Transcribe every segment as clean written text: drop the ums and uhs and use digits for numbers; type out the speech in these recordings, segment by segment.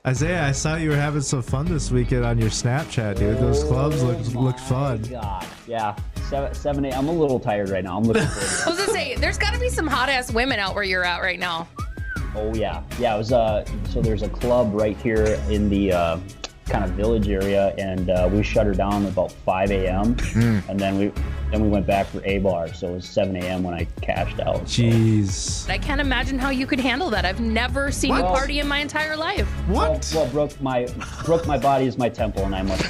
Isaiah, I saw you were having some fun this weekend on your Snapchat, dude. Those clubs looked fun. God, yeah. 7 8. I'm a little tired right now. I'm looking forward to it. I was gonna say, there's got to be some hot ass women out where you're at right now. Oh yeah, yeah. It was so there's a club right here in the kind of village area, and we shut her down about 5 a.m. And then we went back for a bar, so it was 7 a.m. when I cashed out. Jeez. I can't imagine how you could handle that. I've never seen you party in my entire life. What? Well, Brooke, my body is my temple, and I must.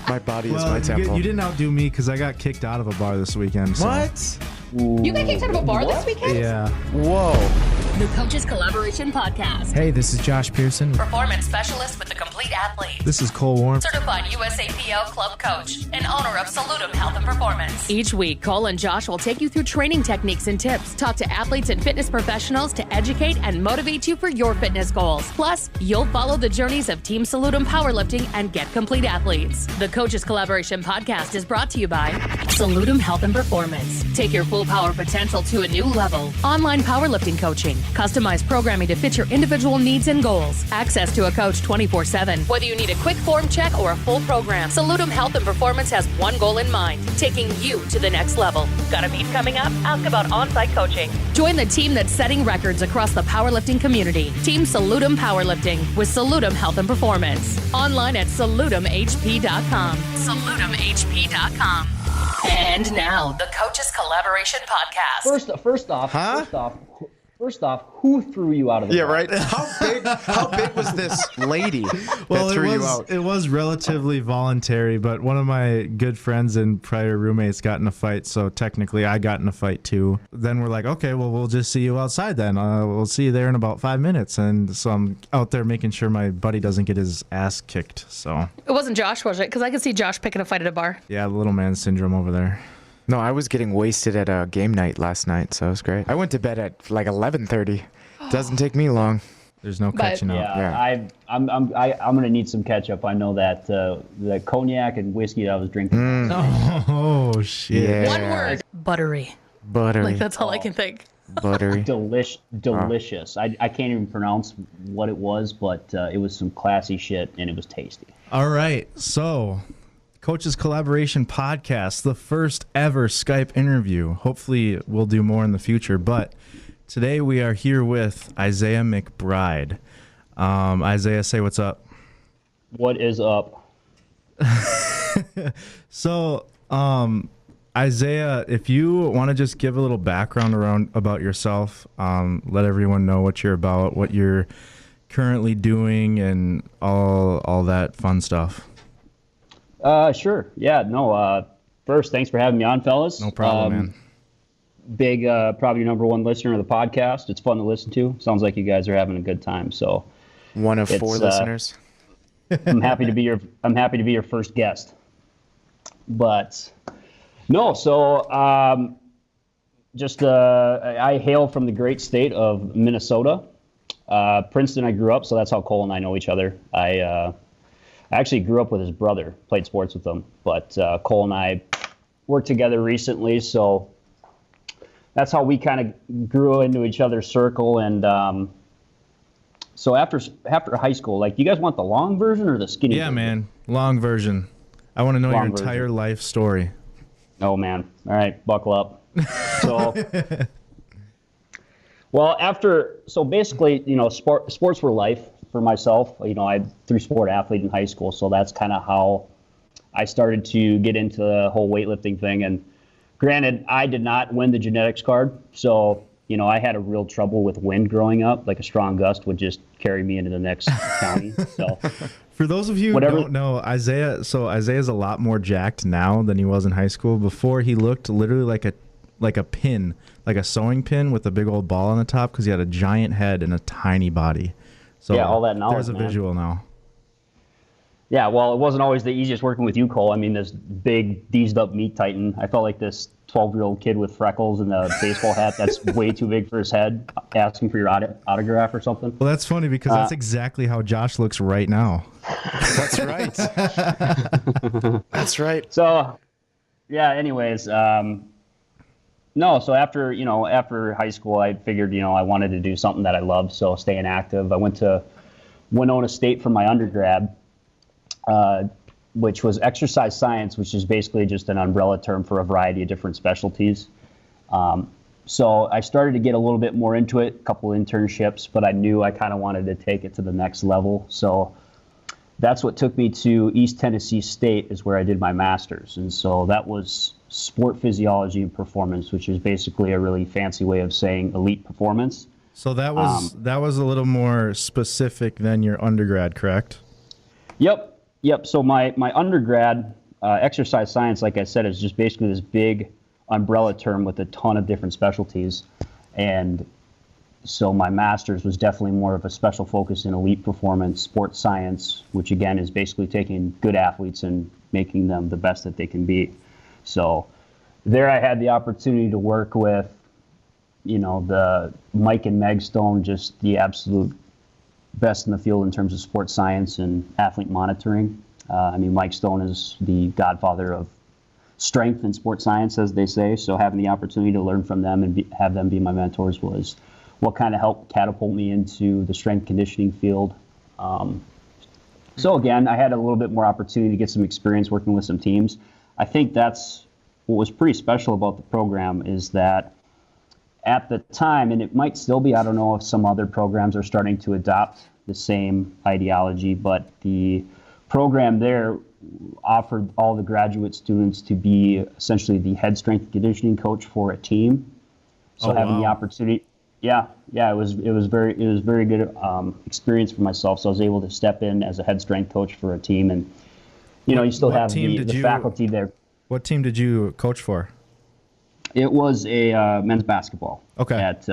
My body is my temple. You didn't outdo me because I got kicked out of a bar this weekend. So. What? You got kicked out of a bar this weekend? Yeah. Whoa. The Coaches Collaboration Podcast. Hey, this is Josh Pearson. Performance specialist with the Complete Athlete. This is Cole Warm. Certified USAPL club coach and owner of Salutum Health and Performance. Each week, Cole and Josh will take you through training techniques and tips, talk to athletes and fitness professionals to educate and motivate you for your fitness goals. Plus, you'll follow the journeys of Team Salutum Powerlifting and Get Complete Athletes. The Coaches Collaboration Podcast is brought to you by Salutum Health and Performance. Take your full power potential to a new level. Online powerlifting coaching. Customized programming to fit your individual needs and goals. Access to a coach 24/7. Whether you need a quick form check or a full program, Salutum Health and Performance has one goal in mind, taking you to the next level. Got a meet coming up? Ask about on-site coaching. Join the team that's setting records across the powerlifting community. Team Salutum Powerlifting with Salutum Health and Performance. Online at salutumhp.com. salutumhp.com. And now, the Coaches Collaboration Podcast. First off, who threw you out of the bar? Right. How big was this lady that threw you out? It was relatively voluntary, but one of my good friends and prior roommates got in a fight, so technically I got in a fight too. Then we're like, okay, well, we'll just see you outside then. We'll see you there in about 5 minutes. And so I'm out there making sure my buddy doesn't get his ass kicked. So It wasn't Josh, was it? Because I could see Josh picking a fight at a bar. yeah, the little man syndrome over there. No, I was getting wasted at a game night last night, so it was great. I went to bed at like 11:30. Doesn't take me long. There's no catching up. Yeah, I'm gonna need some catch up. I know that the cognac and whiskey that I was drinking. Oh shit. Yeah. One word. Buttery. Buttery. Like, that's all I can think. Buttery. Delicious. I can't even pronounce what it was, but it was some classy shit, and it was tasty. All right, so Coaches Collaboration Podcast, the first ever Skype interview. Hopefully we'll do more in the future, but today we are here with Isaiah McBride. Isaiah, say what's up. What is up? So, Isaiah, if you want to just give a little background about yourself, let everyone know what you're about, what you're currently doing, and all that fun stuff. Sure. Yeah, no, first, thanks for having me on, fellas. No problem, man. Big, probably number one listener of the podcast. It's fun to listen to. Sounds like you guys are having a good time. So One of 4 listeners. I'm happy to be your first guest. But no, so I hail from the great state of Minnesota. Princeton, I grew up, so that's how Cole and I know each other. I actually grew up with his brother, played sports with him, but Cole and I worked together recently, so that's how we kind of grew into each other's circle. And so after high school, like, you guys want the long version or the skinny version? Yeah, man, long version. I want to know your entire life story. Oh, man. All right, buckle up. So, so basically, sports were life for myself. I threw sport athlete in high school, so that's kind of how I started to get into the whole weightlifting thing. And granted, I did not win the genetics card, so I had a real trouble with wind growing up. Like, a strong gust would just carry me into the next county. So, for those of you who don't know, Isaiah's a lot more jacked now than he was in high school. Before, he looked literally like a pin, like a sewing pin with a big old ball on the top, because he had a giant head and a tiny body. So yeah, all that knowledge. There's a visual now. Yeah, well, it wasn't always the easiest working with you, Cole. I mean, this big, deezed up meat titan. I felt like this 12-year-old kid with freckles and a baseball hat that's way too big for his head, asking for your autograph or something. Well, that's funny because that's exactly how Josh looks right now. That's right. That's right. So, yeah, anyways, so after high school, I figured, I wanted to do something that I loved, so staying active. I went to Winona State for my undergrad, which was exercise science, which is basically just an umbrella term for a variety of different specialties. So I started to get a little bit more into it, a couple internships, but I knew I kind of wanted to take it to the next level. So that's what took me to East Tennessee State, is where I did my master's. And so that was sport physiology and performance, which is basically a really fancy way of saying elite performance. So that was a little more specific than your undergrad, correct? Yep. So my undergrad, exercise science, like I said, is just basically this big umbrella term with a ton of different specialties. And so my master's was definitely more of a special focus in elite performance, sports science, which again is basically taking good athletes and making them the best that they can be. So there I had the opportunity to work with, the Mike and Meg Stone, just the absolute best in the field in terms of sports science and athlete monitoring. Mike Stone is the godfather of strength and sports science, as they say. So having the opportunity to learn from them and have them be my mentors was what kind of helped catapult me into the strength conditioning field. So again, I had a little bit more opportunity to get some experience working with some teams. I think that's what was pretty special about the program, is that at the time, and it might still be, I don't know if some other programs are starting to adopt the same ideology, but the program there offered all the graduate students to be essentially the head strength and conditioning coach for a team. So having the opportunity, it was very good experience for myself. So I was able to step in as a head strength coach for a team, and you still have the faculty there. What team did you coach for? It was a men's basketball. Okay. At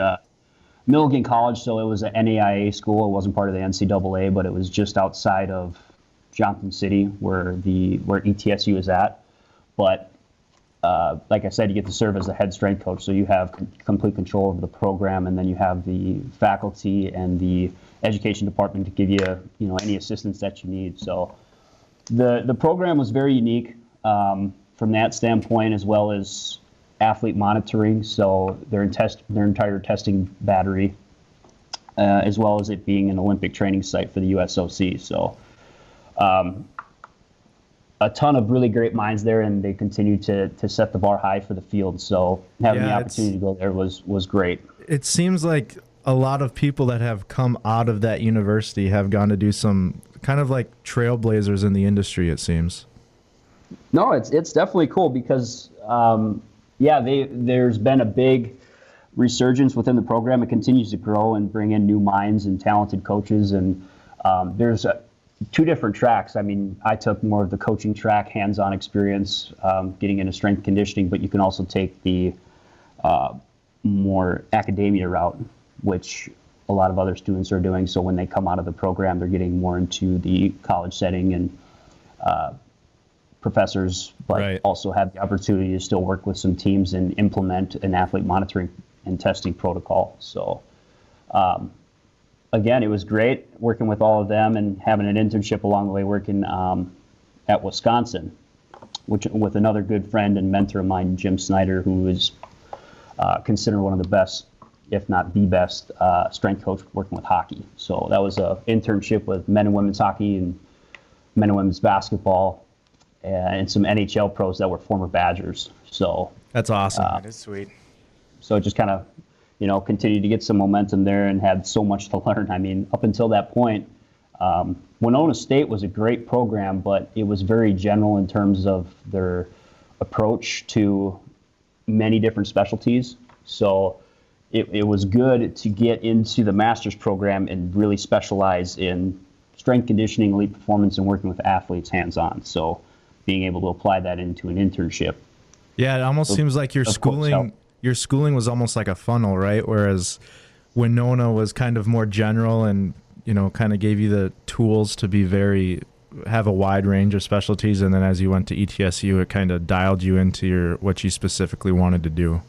Milligan College, so it was an NAIA school. It wasn't part of the NCAA, but it was just outside of Johnson City, where ETSU is at. But like I said, you get to serve as the head strength coach, so you have complete control over the program, and then you have the faculty and the education department to give you any assistance that you need. So the program was very unique from that standpoint, as well as athlete monitoring. So their entire testing battery, as well as it being an Olympic training site for the USOC. So a ton of really great minds there, and they continue to set the bar high for the field. So having the opportunity to go there was great. It seems like a lot of people that have come out of that university have gone to do some kind of like trailblazers in the industry, it seems. No, it's definitely cool because, there's been a big resurgence within the program. It continues to grow and bring in new minds and talented coaches. And there's two different tracks. I took more of the coaching track, hands-on experience, getting into strength conditioning, but you can also take the more academia route, which a lot of other students are doing. So when they come out of the program, they're getting more into the college setting and professors, but also have the opportunity to still work with some teams and implement an athlete monitoring and testing protocol. So again, it was great working with all of them and having an internship along the way, working at Wisconsin, with another good friend and mentor of mine, Jim Snyder, who is considered one of the best, if not the best, strength coach working with hockey. So that was an internship with men and women's hockey and men and women's basketball, and some NHL pros that were former Badgers. So that's awesome. That is sweet. So just kind of, continued to get some momentum there and had so much to learn. Up until that point, Winona State was a great program, but it was very general in terms of their approach to many different specialties. So it was good to get into the master's program and really specialize in strength conditioning, elite performance, and working with athletes hands-on. So being able to apply that into an internship. Yeah, it almost seems like your schooling was almost like a funnel, right? Whereas Winona was kind of more general and, kind of gave you the tools to have a wide range of specialties. And then as you went to ETSU, it kind of dialed you into what you specifically wanted to do.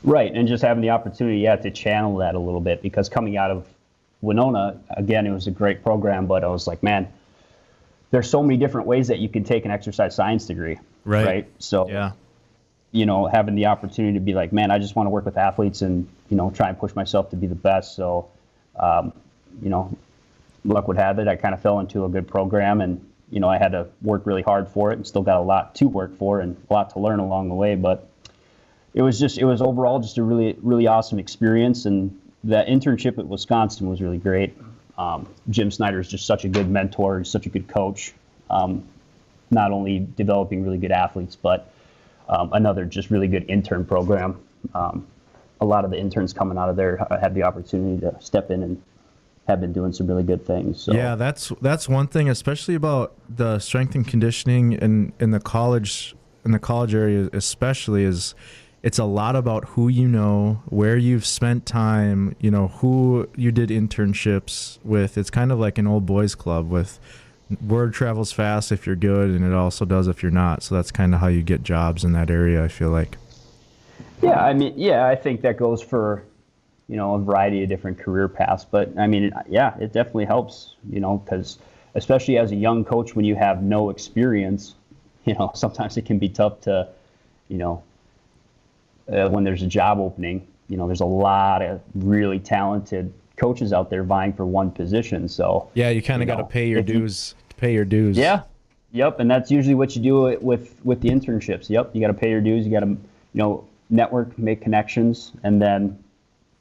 Right, and just having the opportunity, to channel that a little bit, because coming out of Winona, again, it was a great program, but I was like, man, there's so many different ways that you can take an exercise science degree, right? So, having the opportunity to be like, man, I just want to work with athletes and, try and push myself to be the best. So, luck would have it, I kind of fell into a good program, and I had to work really hard for it, and still got a lot to work for and a lot to learn along the way. But it was overall just a really, really awesome experience. And that internship at Wisconsin was really great. Jim Snyder is just such a good mentor. He's such a good coach. Not only developing really good athletes, but another just really good intern program. A lot of the interns coming out of there had the opportunity to step in and have been doing some really good things. So. Yeah, that's one thing, especially about the strength and conditioning in the college area, especially, is it's a lot about who you know, where you've spent time, who you did internships with. It's kind of like an old boys club with word travels fast if you're good, and it also does if you're not. So that's kind of how you get jobs in that area, I feel like. Yeah, I think that goes for, a variety of different career paths. But it definitely helps, because especially as a young coach, when you have no experience, sometimes it can be tough to, when there's a job opening, there's a lot of really talented coaches out there vying for one position. So yeah, you kind of got to pay your dues. Yeah. Yep. And that's usually what you do with the internships. Yep. You got to pay your dues. You got to, network, make connections. And then,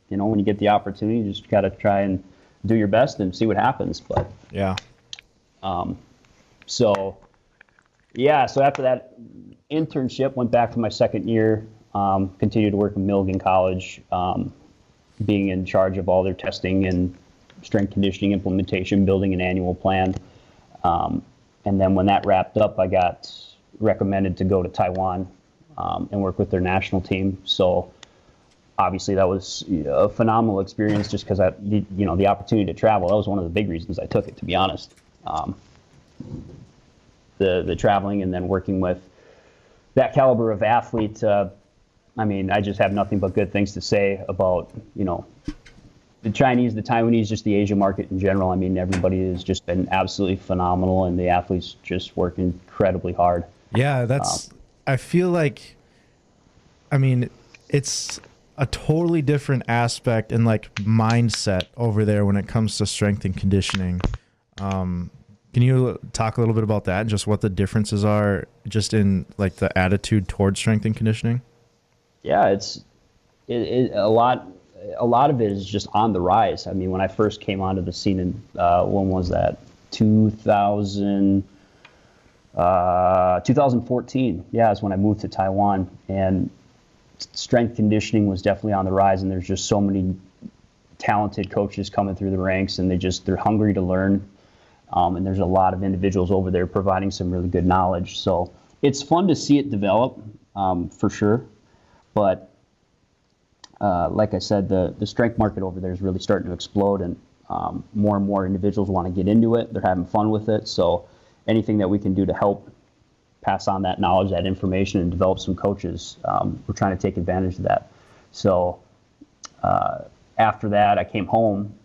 when you get the opportunity, you just got to try and do your best and see what happens. But yeah. So after that internship, went back for my second year, continued to work in Milligan College, being in charge of all their testing and strength conditioning implementation, building an annual plan. And then when that wrapped up, I got recommended to go to Taiwan and work with their national team. So obviously that was a phenomenal experience, just because the opportunity to travel. That was one of the big reasons I took it, to be honest. The traveling and then working with that caliber of athlete. I just have nothing but good things to say about, the Chinese, the Taiwanese, just the Asia market in general. Everybody has just been absolutely phenomenal, and the athletes just work incredibly hard. Yeah, I feel like, it's a totally different aspect and mindset over there when it comes to strength and conditioning. Can you talk a little bit about that and just what the differences are just in the attitude towards strength and conditioning? Yeah, a lot of it is just on the rise. When I first came onto the scene in, when was that? 2014. Yeah, is when I moved to Taiwan, and strength conditioning was definitely on the rise, and there's just so many talented coaches coming through the ranks, and they're hungry to learn. And there's a lot of individuals over there providing some really good knowledge. So it's fun to see it develop, for sure. But like I said, the strength market over there is really starting to explode, and more individuals want to get into it. They're having fun with it. So anything that we can do to help pass on that knowledge, that information, and develop some coaches, we're trying to take advantage of that. So after that, I came home,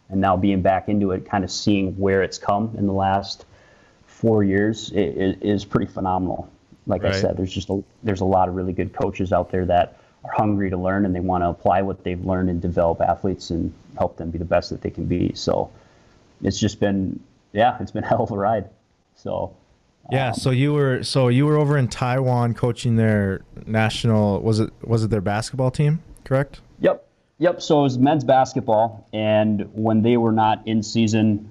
and now being back into it, kind of seeing where it's come in the last 4 years, it is pretty phenomenal. Like I said, there's a lot of really good coaches out there that are hungry to learn, and they want to apply what they've learned and develop athletes and help them be the best that they can be. So it's just been, it's been a hell of a ride. So yeah. So you were over in Taiwan coaching their national, was it their basketball team, correct? Yep. So it was men's basketball, and when they were not in season,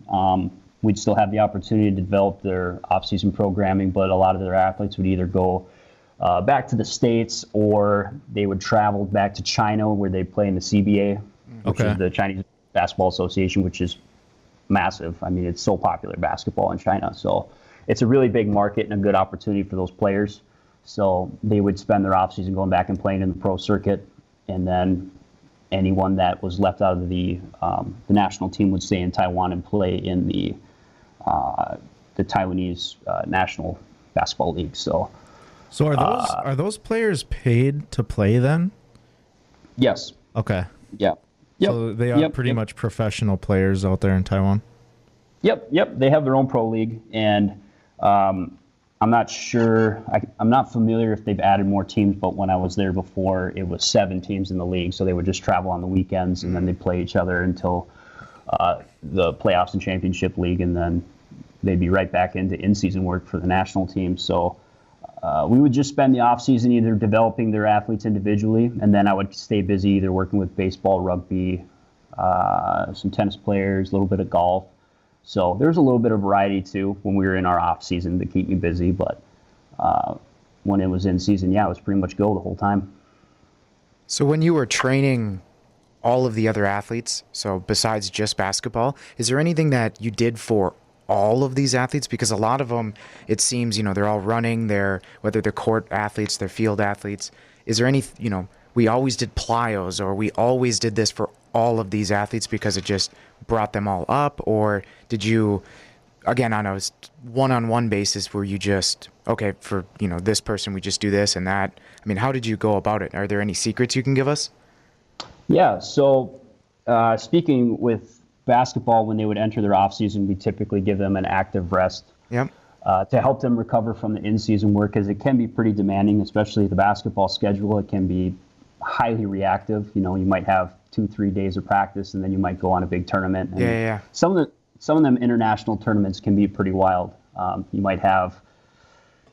we'd still have the opportunity to develop their off-season programming, but a lot of their athletes would either go back to the States, or they would travel back to China, where they play in the CBA, which is the Chinese Basketball Association, which is massive. It's so popular, basketball in China. So it's a really big market and a good opportunity for those players. So they would spend their offseason going back and playing in the pro circuit, and then anyone that was left out of the national team would stay in Taiwan and play in the Taiwanese National Basketball League. So are those players paid to play then? Yes. Okay. Yeah. Yep. So they are pretty much professional players out there in Taiwan? Yep. They have their own pro league, and I'm not sure. I'm not familiar if they've added more teams, but when I was there before, it was 7 teams in the league. So they would just travel on the weekends, and then they'd play each other until the playoffs and championship league, and then they'd be right back into in-season work for the national team. So we would just spend the off season either developing their athletes individually, and then I would stay busy either working with baseball, rugby, some tennis players, a little bit of golf. So there's a little bit of variety too when we were in our off season to keep me busy. But when it was in season, it was pretty much go the whole time. So when you were training all of the other athletes, so besides just basketball, is there anything that you did for all of these athletes? Because a lot of them, it seems, they're all running, whether they're court athletes, they're field athletes. Is there any, we always did plyos, or we always did this for all of these athletes because it just brought them all up? Or did you, again, on a one-on-one basis, were you just, okay, for, this person, we just do this and that? I mean, how did you go about it? Are there any secrets you can give us? Yeah, so speaking with basketball, when they would enter their off season, we typically give them an active rest. Yep. To help them recover from the in-season work, because it can be pretty demanding, especially the basketball schedule. It can be highly reactive. You might have 2-3 days of practice, and then you might go on a big tournament. And yeah. Some of them international tournaments can be pretty wild. You might have,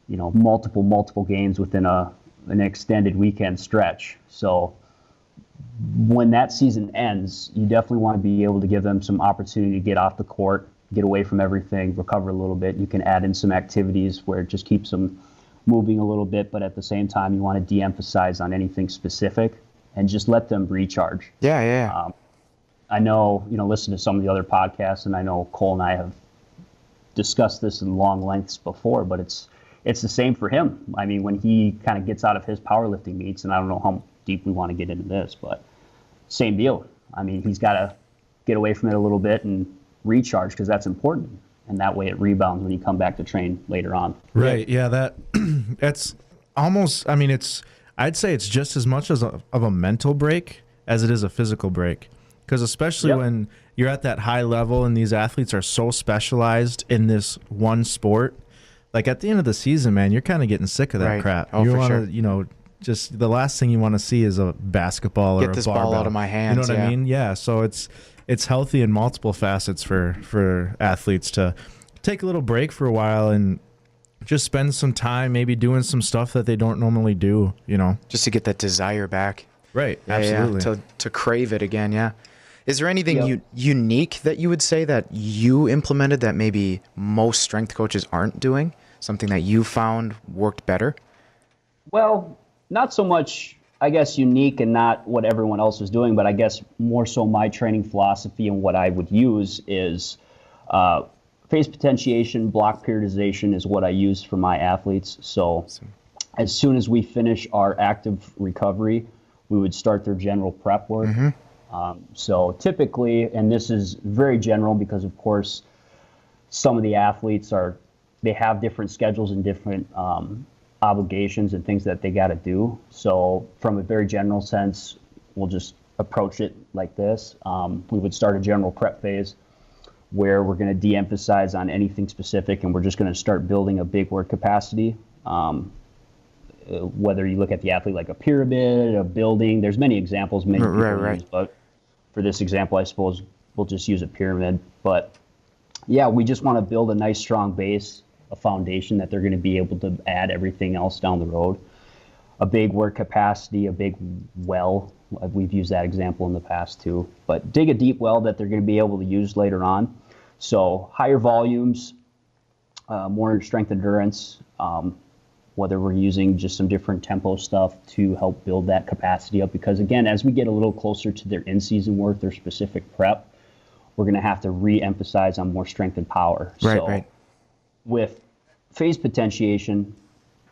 multiple games within an extended weekend stretch. So when that season ends, you definitely want to be able to give them some opportunity to get off the court, get away from everything, recover a little bit. You can add in some activities where it just keeps them moving a little bit, but at the same time, you want to de-emphasize on anything specific and just let them recharge. Yeah. I know, listen to some of the other podcasts, and I know Cole and I have discussed this in long lengths before, but it's the same for him. I mean, when he kind of gets out of his powerlifting meets, and I don't know how deep we want to get into this, but same deal. I mean, he's got to get away from it a little bit and recharge, because that's important, and that way it rebounds when you come back to train later on. Right. Yeah. That's almost. I mean, I'd say it's just as much of a mental break as it is a physical break, because especially when you're at that high level and these athletes are so specialized in this one sport, like at the end of the season, man, you're kind of getting sick of that crap. Oh, you for want sure. to, just the last thing you want to see is a basketball or a Get this barbell. ball out of my hands. You know what I mean? Yeah. So it's healthy in multiple facets for athletes to take a little break for a while and just spend some time maybe doing some stuff that they don't normally do, Just to get that desire back. Right. Yeah, Absolutely. To crave it again, yeah. Is there anything unique that you would say that you implemented that maybe most strength coaches aren't doing? Something that you found worked better? Well, not so much, I guess, unique and not what everyone else was doing, but I guess more so my training philosophy and what I would use is phase potentiation, block periodization is what I use for my athletes. So as soon as we finish our active recovery, we would start their general prep work. So typically, and this is very general because, of course, some of the athletes they have different schedules and different obligations and things that they got to do. So from a very general sense, we'll just approach it like this. We would start a general prep phase where we're going to de-emphasize on anything specific, and we're just going to start building a big work capacity. Whether you look at the athlete like a pyramid, a building, there's many examples many people use, but for this example, I suppose we'll just use a pyramid. But yeah, we just want to build a nice strong base, a foundation that they're going to be able to add everything else down the road. A big work capacity, a big well. We've used that example in the past too. But dig a deep well that they're going to be able to use later on. So higher volumes, more strength endurance, whether we're using just some different tempo stuff to help build that capacity up. Because again, as we get a little closer to their in-season work, their specific prep, we're going to have to re-emphasize on more strength and power. Right. With phase potentiation,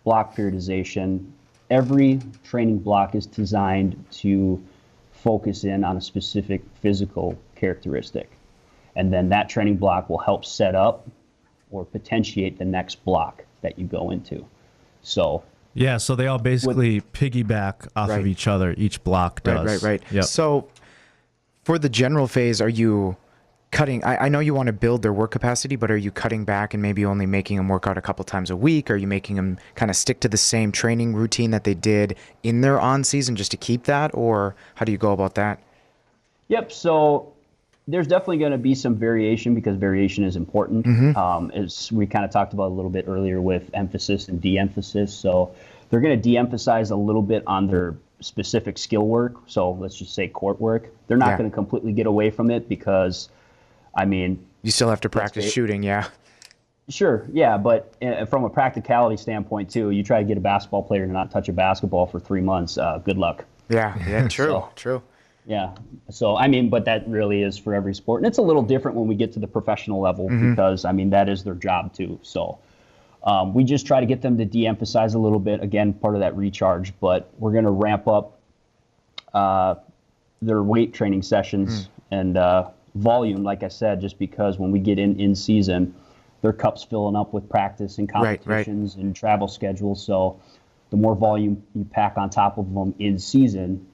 block periodization, every training block is designed to focus in on a specific physical characteristic. And then that training block will help set up or potentiate the next block that you go into. So so they all basically piggyback off of each other. Each block does. Right. Yep. So for the general phase, are you cutting? I know you want to build their work capacity, but are you cutting back and maybe only making them work out a couple times a week? Are you making them kind of stick to the same training routine that they did in their on season just to keep that? Or how do you go about that? Yep. So there's definitely going to be some variation because variation is important. As we kind of talked about a little bit earlier with emphasis and de-emphasis. So they're going to de-emphasize a little bit on their specific skill work. So let's just say court work. They're not going to completely get away from it because, I mean, you still have to practice shooting, yeah. Sure, yeah, but from a practicality standpoint too, you try to get a basketball player to not touch a basketball for 3 months. Good luck. Yeah, true, true. Yeah, so I mean, but that really is for every sport, and it's a little different when we get to the professional level because I mean that is their job too. So we just try to get them to de-emphasize a little bit. Again, part of that recharge, but we're going to ramp up their weight training sessions and volume, like I said, just because when we get in season, their cup's filling up with practice and competitions and travel schedules. So the more volume you pack on top of them in season,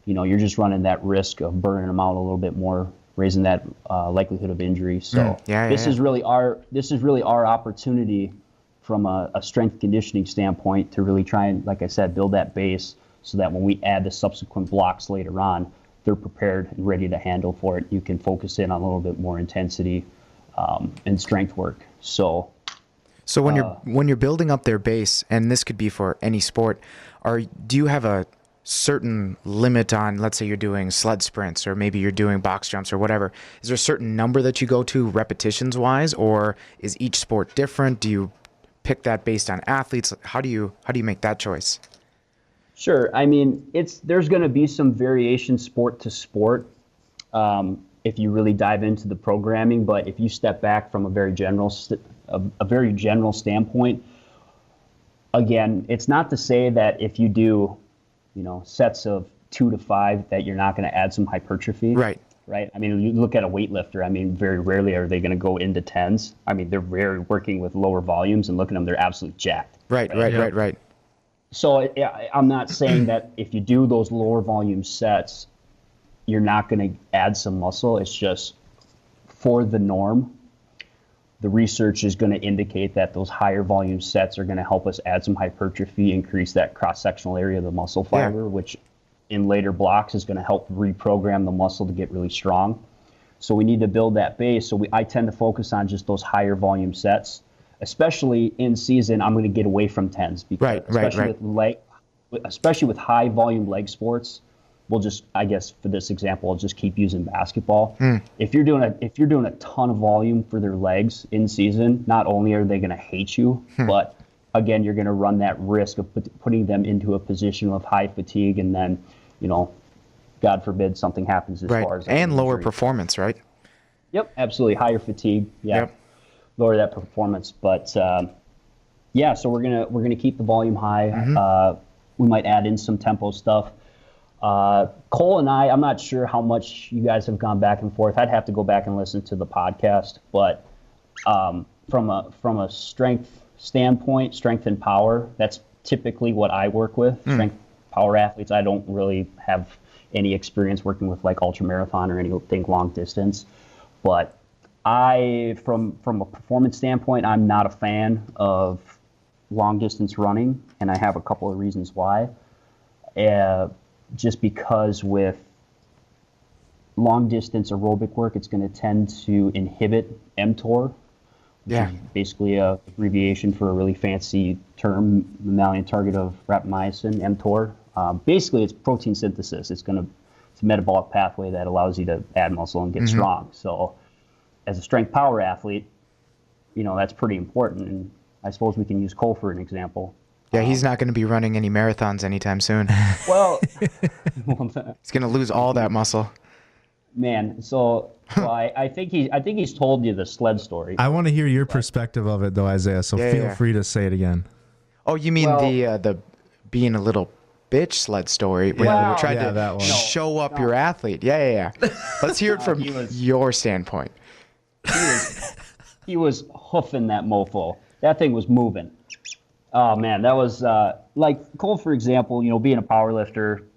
you know, you're just running that risk of burning them out a little bit more, raising that likelihood of injury. So this is really our opportunity from a strength conditioning standpoint to really try and, like I said, build that base so that when we add the subsequent blocks later on, they're prepared and ready to handle for it. You can focus in on a little bit more intensity and strength work. So when you're building up their base, and this could be for any sport, do you have a certain limit on, let's say you're doing sled sprints or maybe you're doing box jumps or whatever, is there a certain number that you go to repetitions wise, or is each sport different? Do you pick that based on athletes? How do you make that choice? Sure. I mean, there's going to be some variation sport to sport if you really dive into the programming, but if you step back from a very general standpoint, again, it's not to say that if you do, you know, sets of 2 to 5 that you're not going to add some hypertrophy. Right. I mean, you look at a weightlifter, I mean, very rarely are they going to go into 10s. I mean, they're very working with lower volumes, and look at them, they're absolutely jacked. Right. So I'm not saying that if you do those lower volume sets, you're not going to add some muscle. It's just for the norm. The research is going to indicate that those higher volume sets are going to help us add some hypertrophy, increase that cross-sectional area of the muscle fiber, which in later blocks is going to help reprogram the muscle to get really strong. So we need to build that base. So I tend to focus on just those higher volume sets, especially in season. I'm going to get away from 10s because especially with high volume leg sports. We'll just, I guess, for this example, I'll just keep using basketball. If you're doing a ton of volume for their legs in season, not only are they going to hate you, but again, you're going to run that risk of putting them into a position of high fatigue, and then, you know, God forbid something happens as far as and lower performance, right? Yep, absolutely, higher fatigue. Lower that performance, but so we're gonna keep the volume high. We might add in some tempo stuff. Cole and I'm not sure how much you guys have gone back and forth. I'd have to go back and listen to the podcast, but from a strength standpoint, strength and power, that's typically what I work with. Strength power athletes. I don't really have any experience working with like ultra marathon or anything long distance, but from a performance standpoint, I'm not a fan of long distance running, and I have a couple of reasons why. Just because with long distance aerobic work, it's going to tend to inhibit mTOR, which is basically a abbreviation for a really fancy term, mammalian target of rapamycin, mTOR. Basically, it's protein synthesis. It's a metabolic pathway that allows you to add muscle and get strong. So as a strength power athlete, you know, that's pretty important. And I suppose we can use Cole for an example. Yeah, he's not going to be running any marathons anytime soon. Well, he's going to lose all that muscle. Man, so I think he's told you the sled story. I want to hear your perspective of it, though, Isaiah. So feel free to say it again. Oh, you mean the being a little bitch sled story when you tried to show up your athlete? Yeah. Let's hear it from your standpoint. He was hoofing that mofo. That thing was moving. Oh man, that was like Cole, for example. You know, being a power lifter,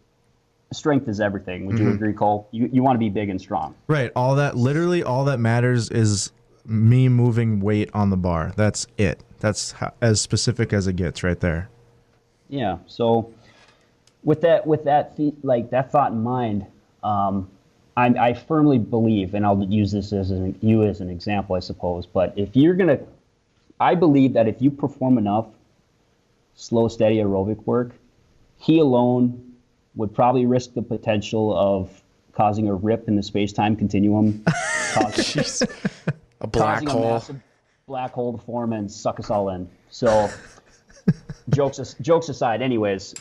strength is everything. Would you agree, Cole? You want to be big and strong. Right. All that matters is me moving weight on the bar. That's it. That's as specific as it gets, right there. Yeah. So with that thought in mind, I firmly believe, and I'll use this as you as an example, I suppose, but I believe that if you perform enough slow, steady aerobic work, he alone would probably risk the potential of causing a rip in the space-time continuum, causing A black hole. a massive black hole to form and suck us all in. So, jokes aside, anyways.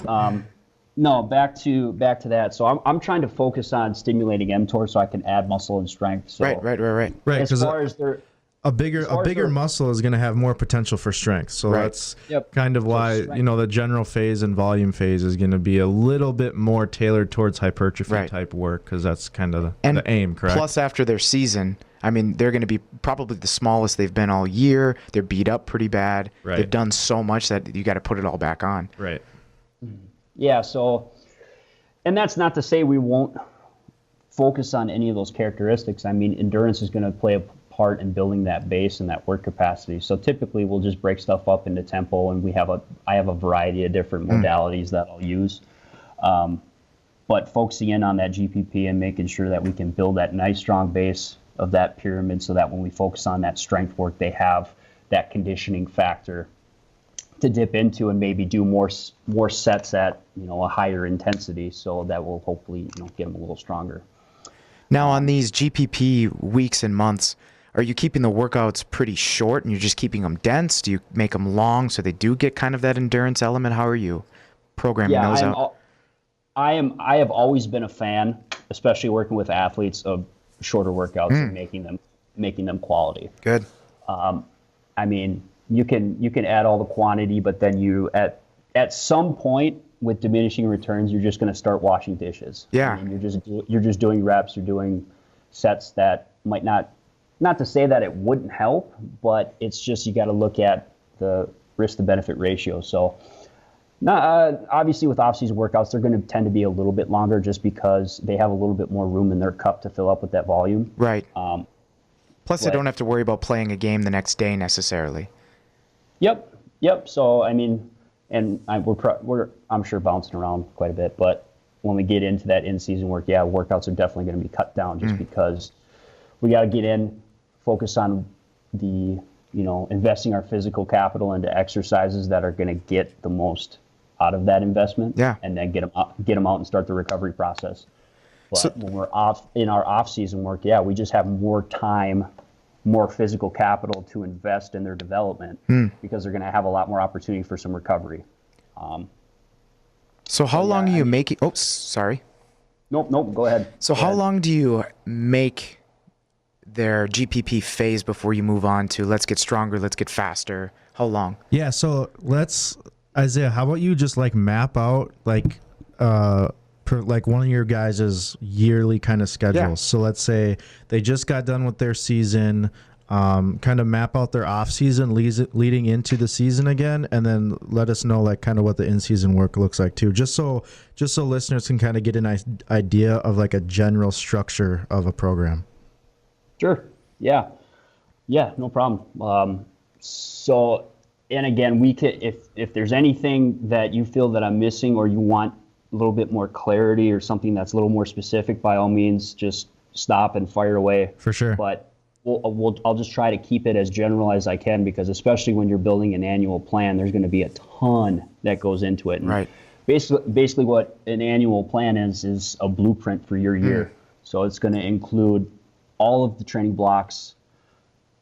No, back to that. So I'm trying to focus on stimulating mTOR so I can add muscle and strength. So Right. Right, as far as a bigger muscle is going to have more potential for strength. So that's kind of why, the general phase and volume phase is going to be a little bit more tailored towards hypertrophy type work, because that's kind of the aim, correct? Plus, after their season, I mean, they're going to be probably the smallest they've been all year. They're beat up pretty bad. Right. They've done so much that you got to put it all back on. Right. Yeah, so, and that's not to say we won't focus on any of those characteristics. I mean, endurance is going to play a part in building that base and that work capacity. So typically we'll just break stuff up into tempo, and I have a variety of different modalities that I'll use. But focusing in on that GPP and making sure that we can build that nice strong base of that pyramid, so that when we focus on that strength work, they have that conditioning factor to dip into and maybe do more sets at a higher intensity, so that will hopefully get them a little stronger. Now, on these GPP weeks and months, are you keeping the workouts pretty short and you're just keeping them dense? Do you make them long so they do get kind of that endurance element? How are you programming those out? I have always been a fan, especially working with athletes, of shorter workouts and making them quality. Good. I mean, you can add all the quantity, but then you at some point with diminishing returns, you're just going to start washing dishes. Yeah. I mean, you're just doing reps, you're doing sets that might not to say that it wouldn't help, but it's just you got to look at the risk to benefit ratio. So, obviously with off-season workouts, they're going to tend to be a little bit longer just because they have a little bit more room in their cup to fill up with that volume. Right. Plus, they don't have to worry about playing a game the next day necessarily. Yep. So, I mean, and we're I'm sure bouncing around quite a bit, but when we get into that in-season work, workouts are definitely going to be cut down just because we got to get in, focus on the, investing our physical capital into exercises that are going to get the most out of that investment. Yeah. And then get them out and start the recovery process. But when we're in our off-season work, we just have more time, more physical capital to invest in their development because they're going to have a lot more opportunity for some recovery. So how long are you making? Oh, sorry. Nope. Go ahead. So how long do you make their GPP phase before you move on to let's get stronger, let's get faster? How long? Yeah. So Isaiah, how about you just map out like one of your guys' yearly kind of schedule. Yeah. So let's say they just got done with their season, kind of map out their off season leading into the season again, and then let us know kind of what the in-season work looks like too, just so listeners can kind of get an idea of a general structure of a program. Sure. Yeah, no problem. So, and again, we could, if there's anything that you feel that I'm missing or you want a little bit more clarity or something that's a little more specific, by all means, just stop and fire away. For sure. But I'll just try to keep it as general as I can, because especially when you're building an annual plan, there's going to be a ton that goes into it. And right. Basically what an annual plan is a blueprint for your year. So it's going to include all of the training blocks,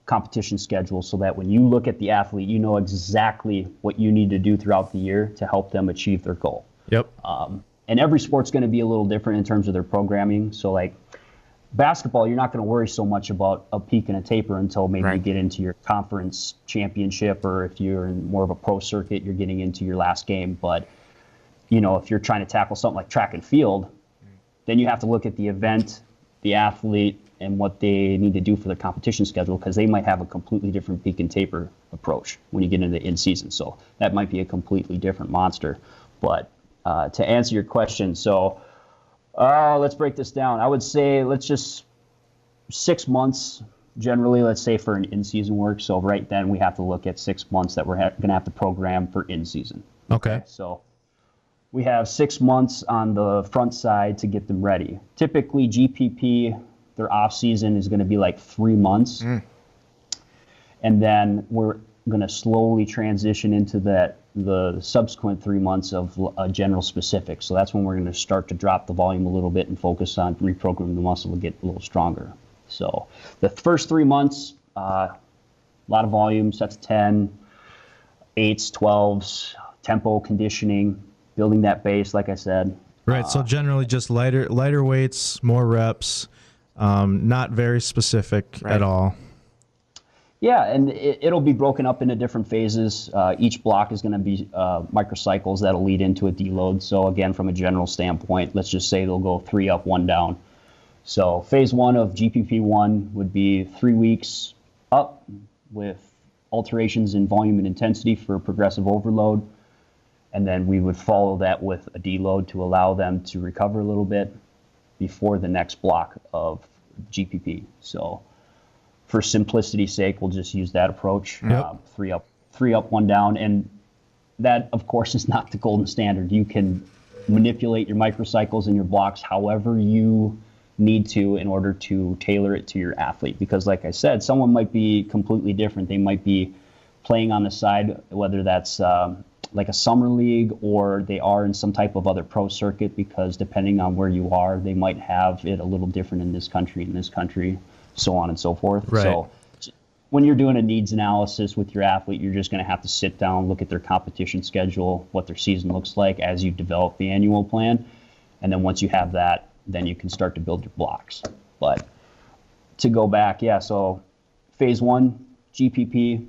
competition schedule, so that when you look at the athlete, you know exactly what you need to do throughout the year to help them achieve their goal. Yep. And every sport's going to be a little different in terms of their programming. So basketball, you're not going to worry so much about a peak and a taper until maybe you get into your conference championship, or if you're in more of a pro circuit, you're getting into your last game. But, if you're trying to tackle something like track and field, then you have to look at the event, the athlete, and what they need to do for their competition schedule, because they might have a completely different peak and taper approach when you get into in-season. So that might be a completely different monster. But to answer your question, so let's break this down. I would say let's just 6 months generally, let's say, for an in-season work. So right then we have to look at 6 months that we're going to have to program for in-season. Okay. So we have 6 months on the front side to get them ready. Typically, GPP, their off season is going to be like 3 months. And then we're going to slowly transition into the subsequent 3 months of general specifics. So that's when we're going to start to drop the volume a little bit and focus on reprogramming the muscle to get a little stronger. So the first 3 months, a lot of volume, sets of 10, 8s, 12s, tempo conditioning, building that base, like I said. Right. So generally just lighter weights, more reps, not very specific at all. Yeah, and it'll be broken up into different phases. Each block is going to be microcycles that'll lead into a deload. So again, from a general standpoint, let's just say they'll go 3 up, 1 down. So phase 1 of GPP1 would be 3 weeks up with alterations in volume and intensity for progressive overload. And then we would follow that with a deload to allow them to recover a little bit before the next block of GPP. So for simplicity's sake, we'll just use that approach. Yep. 3 up, 1 down. And that, of course, is not the golden standard. You can manipulate your microcycles and your blocks however you need to in order to tailor it to your athlete. Because like I said, someone might be completely different. They might be playing on the side, whether that's like a summer league or they are in some type of other pro circuit, because depending on where you are, they might have it a little different in this country, so on and so forth. Right. So when you're doing a needs analysis with your athlete, you're just going to have to sit down, look at their competition schedule, what their season looks like as you develop the annual plan. And then once you have that, then you can start to build your blocks. But to go back, so phase 1, GPP,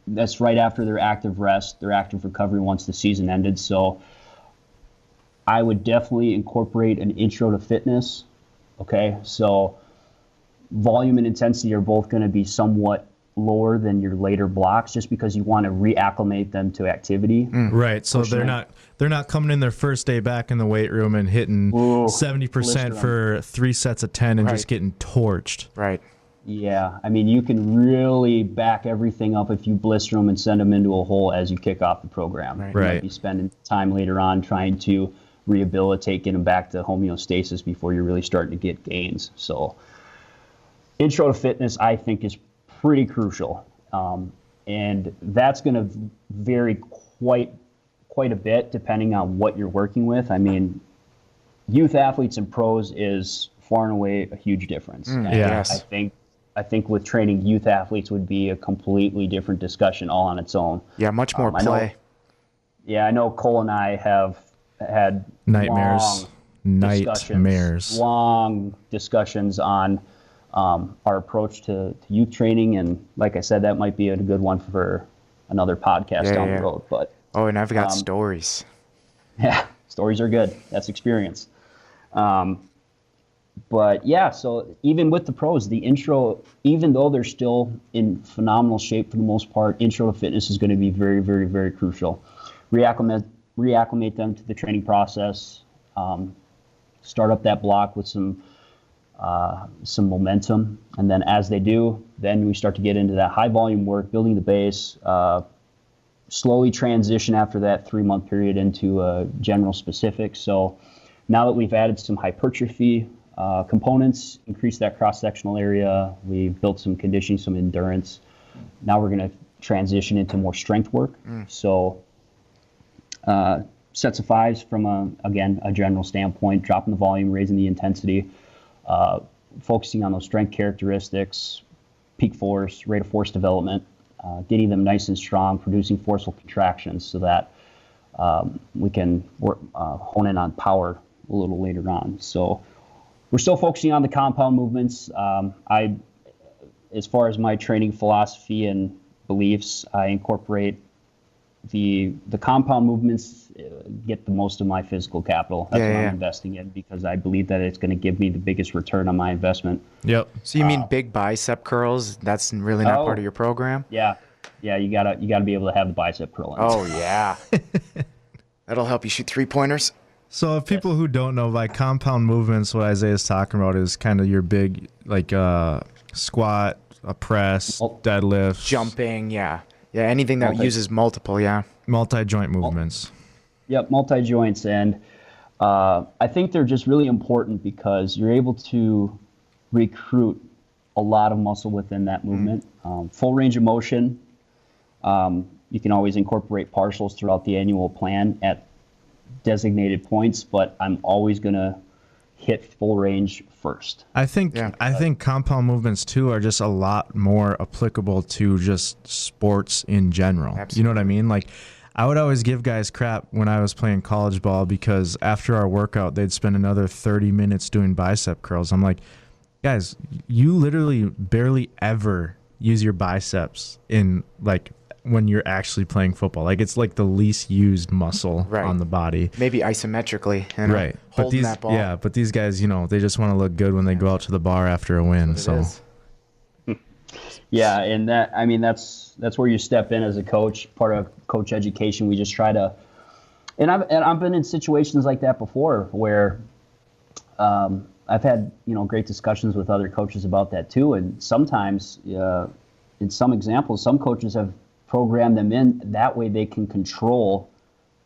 that's right after their active rest, their active recovery once the season ended. So I would definitely incorporate an intro to fitness. Okay, so volume and intensity are both going to be somewhat lower than your later blocks, just because you want to reacclimate them to activity. Right. So they're not coming in their first day back in the weight room and hitting 70% for 3 sets of 10 and just getting torched. Right. Yeah, I mean, you can really back everything up if you blister them and send them into a hole as you kick off the program. Right. You might be spending time later on trying to rehabilitate, get them back to homeostasis before you're really starting to get gains. So intro to fitness, I think, is pretty crucial. And that's going to vary quite a bit depending on what you're working with. I mean, youth athletes and pros is far and away a huge difference. And Yes. I think with training youth athletes would be a completely different discussion all on its own. Yeah, much more play. I know Cole and I have had Nightmares. long discussions on our approach to youth training. And like I said, that might be a good one for another podcast down the road. But and I've got stories. Yeah, stories are good. That's experience. But so even with the pros, the intro, even though they're still in phenomenal shape for the most part, intro to fitness is going to be very, very, very crucial. Reacclimate them to the training process, start up that block with some momentum. And then as they do, then we start to get into that high volume work, building the base, slowly transition after that 3-month period into general specifics. So now that we've added some hypertrophy components, increased that cross-sectional area, we've built some conditioning, some endurance. Now we're going to transition into more strength work. So sets of 5s from a general standpoint, dropping the volume, raising the intensity, focusing on those strength characteristics, peak force, rate of force development, getting them nice and strong, producing forceful contractions so that we can hone in on power a little later on. So we're still focusing on the compound movements. As far as my training philosophy and beliefs, I incorporate the compound movements, get the most of my physical capital. That's what I'm investing in, because I believe that it's going to give me the biggest return on my investment. Yep. So you mean big bicep curls? That's really not part of your program? Yeah, you gotta be able to have the bicep curling. Oh yeah. That'll help you shoot 3-pointers. So if people who don't know, by compound movements, what Isaiah's talking about is kind of your big, like squat, a press, deadlift. Jumping, yeah, anything that uses multiple, multi-joint movements. Yep, multi joints, and I think they're just really important because you're able to recruit a lot of muscle within that movement. Full range of motion. You can always incorporate partials throughout the annual plan at designated points, but I'm always going to hit full range first. I think compound movements too are just a lot more applicable to just sports in general. Absolutely. You know what I mean? Like, I would always give guys crap when I was playing college ball because after our workout, they'd spend another 30 minutes doing bicep curls. I'm like, guys, you literally barely ever use your biceps in like when you're actually playing football. Like, it's like the least used muscle on the body. Maybe isometrically, right? Holding that ball. Yeah, but these guys, you know, they just want to look good when they go out to the bar after a win. So, yeah, and that's where you step in as a coach. Part of coach education, we just try to, and I've been in situations like that before where I've had great discussions with other coaches about that too. And sometimes, in some examples, some coaches have programmed them in that way they can control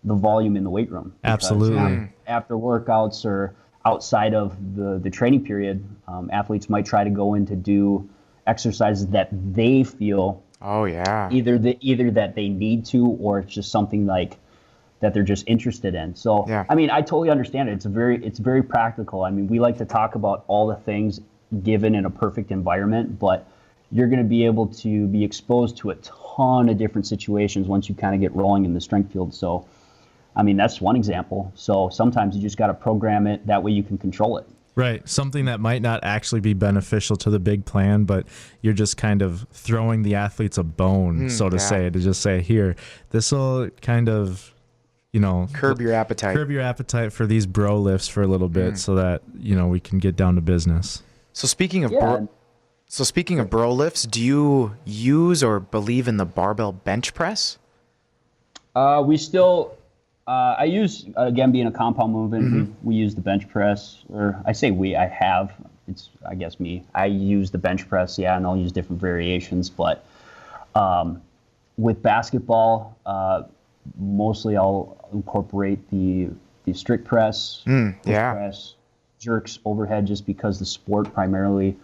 the volume in the weight room. Absolutely. After workouts or outside of the training period, athletes might try to go in to do exercises that they feel either that they need to, or it's just something like that they're just interested in. So I mean, I totally understand it. It's very practical. I mean, we like to talk about all the things given in a perfect environment, but you're going to be able to be exposed to a ton of different situations once you kind of get rolling in the strength field. So, I mean, that's one example. So sometimes you just got to program it. That way you can control it. Right. Something that might not actually be beneficial to the big plan, but you're just kind of throwing the athletes a bone, so to say, to just say, here, this will kind of, curb your appetite for these bro lifts for a little bit so that, we can get down to business. So speaking of bro lifts, do you use or believe in the barbell bench press? We still, I use, again, being a compound movement, we use the bench press, or I say we, I have, it's, I guess me. I use the bench press, and I'll use different variations, but with basketball, mostly I'll incorporate the strict press, press, jerks, overhead, just because the sport primarily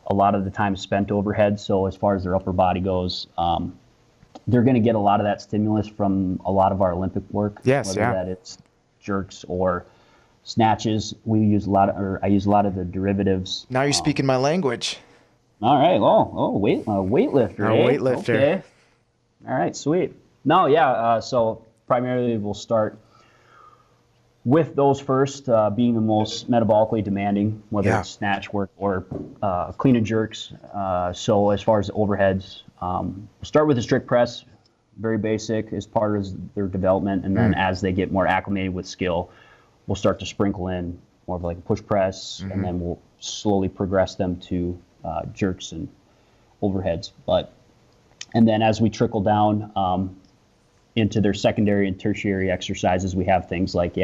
a lot of the time spent overhead. So as far as their upper body goes, they're going to get a lot of that stimulus from a lot of our Olympic work. Whether that it's jerks or snatches. I use a lot of the derivatives. Now you're speaking my language. All right. Weightlifter. Weightlifter. Okay. All right. Sweet. No, so primarily we'll start with those first, being the most metabolically demanding, whether it's snatch work or clean and jerks. So as far as overheads, we'll start with the strict press, very basic as part of their development. And then as they get more acclimated with skill, we'll start to sprinkle in more of like a push press, and then we'll slowly progress them to jerks and overheads. And then as we trickle down, into their secondary and tertiary exercises, we have things like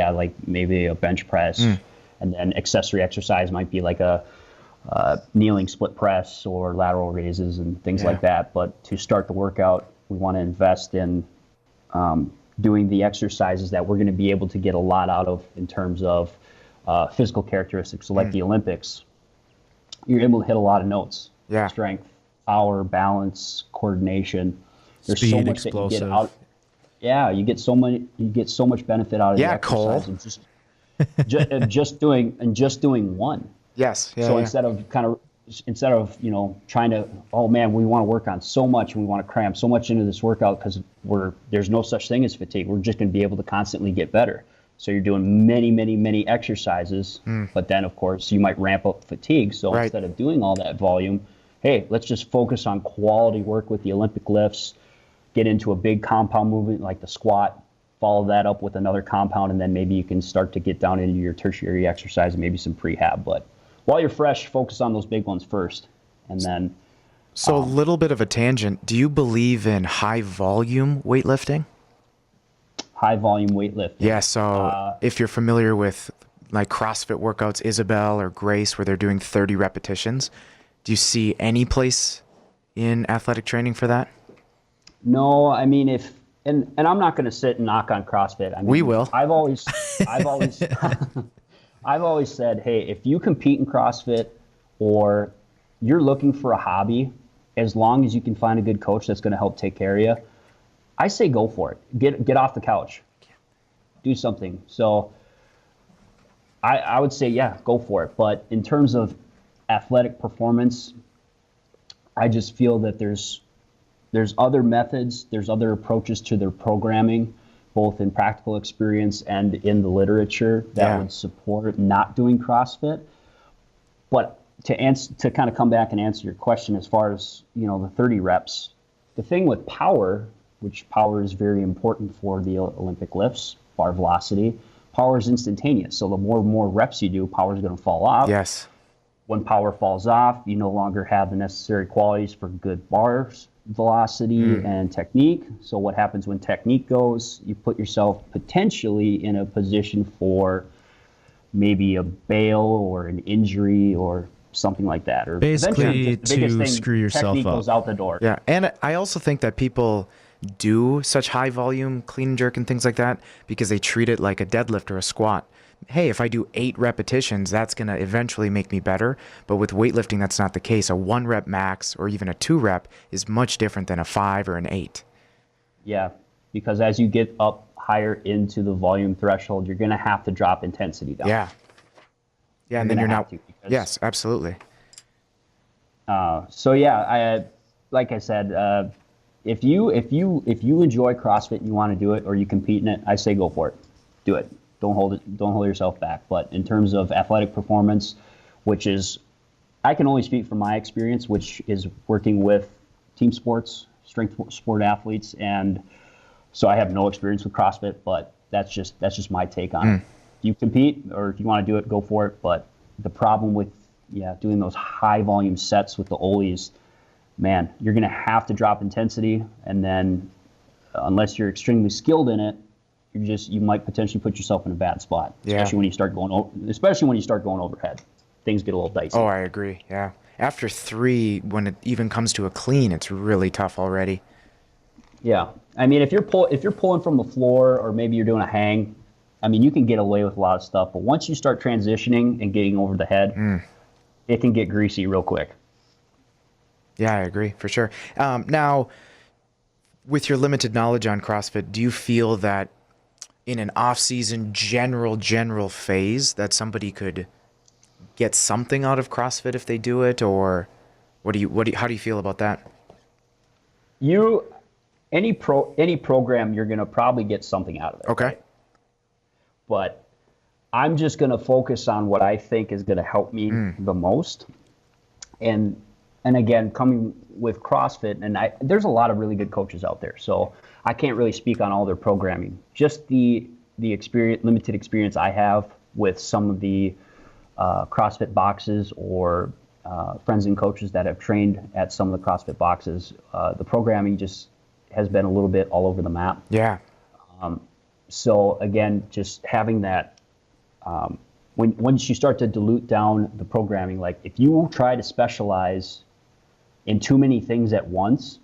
maybe a bench press, and then accessory exercise might be like a kneeling split press or lateral raises and things like that. But to start the workout, we want to invest in doing the exercises that we're going to be able to get a lot out of in terms of physical characteristics. So like the Olympics, you're able to hit a lot of notes. Strength, power, balance, coordination. There's speed, so much explosive. that you get out. Yeah, you get so much benefit out of the exercise. And just doing one. So instead of trying to, oh man, we want to work on so much and we want to cram so much into this workout because there's no such thing as fatigue. We're just going to be able to constantly get better. So you're doing many, many, many exercises, but then of course you might ramp up fatigue. So instead of doing all that volume, hey, let's just focus on quality work with the Olympic lifts. Get into a big compound movement like the squat, follow that up with another compound, and then maybe you can start to get down into your tertiary exercise and maybe some prehab. But while you're fresh, focus on those big ones first. And then. So a little bit of a tangent. Do you believe in high volume weightlifting? High volume weightlifting. Yeah. So if you're familiar with like CrossFit workouts, Isabel or Grace, where they're doing 30 repetitions, do you see any place in athletic training for that? No, I mean, and I'm not going to sit and knock on CrossFit. I mean, We will. I've always I've always said, hey, if you compete in CrossFit or you're looking for a hobby, as long as you can find a good coach that's going to help take care of you, I say go for it. Get off the couch. Do something. So I would say, yeah, go for it. But in terms of athletic performance, I just feel that there's other methods, there's other approaches to their programming, both in practical experience and in the literature that would support not doing CrossFit. But to kind of come back and answer your question as far as, the 30 reps, the thing with power, which power is very important for the Olympic lifts, bar velocity, power is instantaneous. So the more reps you do, power is going to fall off. Yes. When power falls off, you no longer have the necessary qualities for good bars velocity and technique. So what happens when technique goes? You put yourself potentially in a position for maybe a bail or an injury or something like that. Or basically the biggest to thing, screw yourself technique up. goes out the door. Yeah, and I also think that people do such high volume clean and jerk and things like that because they treat it like a deadlift or a squat. Hey, if I do 8 repetitions, that's going to eventually make me better. But with weightlifting, that's not the case. A 1 rep max or even a 2 rep is much different than a 5 or an 8. Yeah, because as you get up higher into the volume threshold, you're going to have to drop intensity down. Yeah. Yeah, and then you're not. Because, Yes, absolutely. So yeah, like I said, if you enjoy CrossFit and you want to do it or you compete in it, I say go for it. Do it. Don't hold yourself back. But in terms of athletic performance, which is, I can only speak from my experience, which is working with team sports, strength sport athletes, and so I have no experience with CrossFit, but that's just my take on it. If you compete or if you want to do it, go for it. But the problem with doing those high volume sets with the ollies, man, you're going to have to drop intensity, and then unless you're extremely skilled in it, you might potentially put yourself in a bad spot, especially when you start going overhead. Things get a little dicey. Oh, I agree. Yeah. After 3, when it even comes to a clean, it's really tough already. Yeah. I mean, if you're pulling from the floor or maybe you're doing a hang, I mean, you can get away with a lot of stuff, but once you start transitioning and getting over the head, it can get greasy real quick. Yeah, I agree, for sure. Now, with your limited knowledge on CrossFit, do you feel that in an off-season general phase that somebody could get something out of CrossFit if they do it, or how do you feel about that? Any program, you're going to probably get something out of it. Okay. Right? But I'm just going to focus on what I think is going to help me the most. And again, coming with CrossFit, and there's a lot of really good coaches out there, so I can't really speak on all their programming. Just the limited experience I have with some of the CrossFit boxes or friends and coaches that have trained at some of the CrossFit boxes, the programming just has been a little bit all over the map. Yeah. So again, just having that, once you start to dilute down the programming, like if you try to specialize in too many things at once,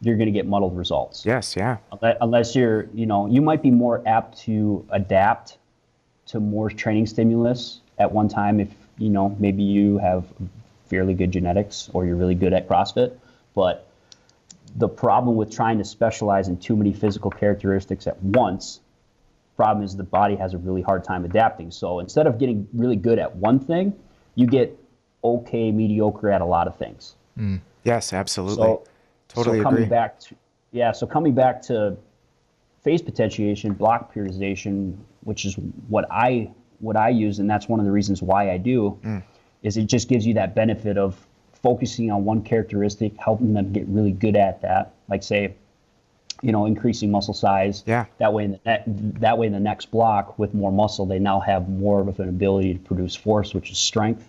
you're going to get muddled results. Yes, yeah. Unless you might be more apt to adapt to more training stimulus at one time if, maybe you have fairly good genetics or you're really good at CrossFit. But the problem with trying to specialize in too many physical characteristics at once, problem is the body has a really hard time adapting. So instead of getting really good at one thing, you get okay, mediocre at a lot of things. Yes, absolutely. So Totally coming agree. back to phase potentiation, block periodization, which is what I use, and that's one of the reasons why I do, is it just gives you that benefit of focusing on one characteristic, helping them get really good at that. Like say, increasing muscle size. Yeah. That way in the next block with more muscle, they now have more of an ability to produce force, which is strength.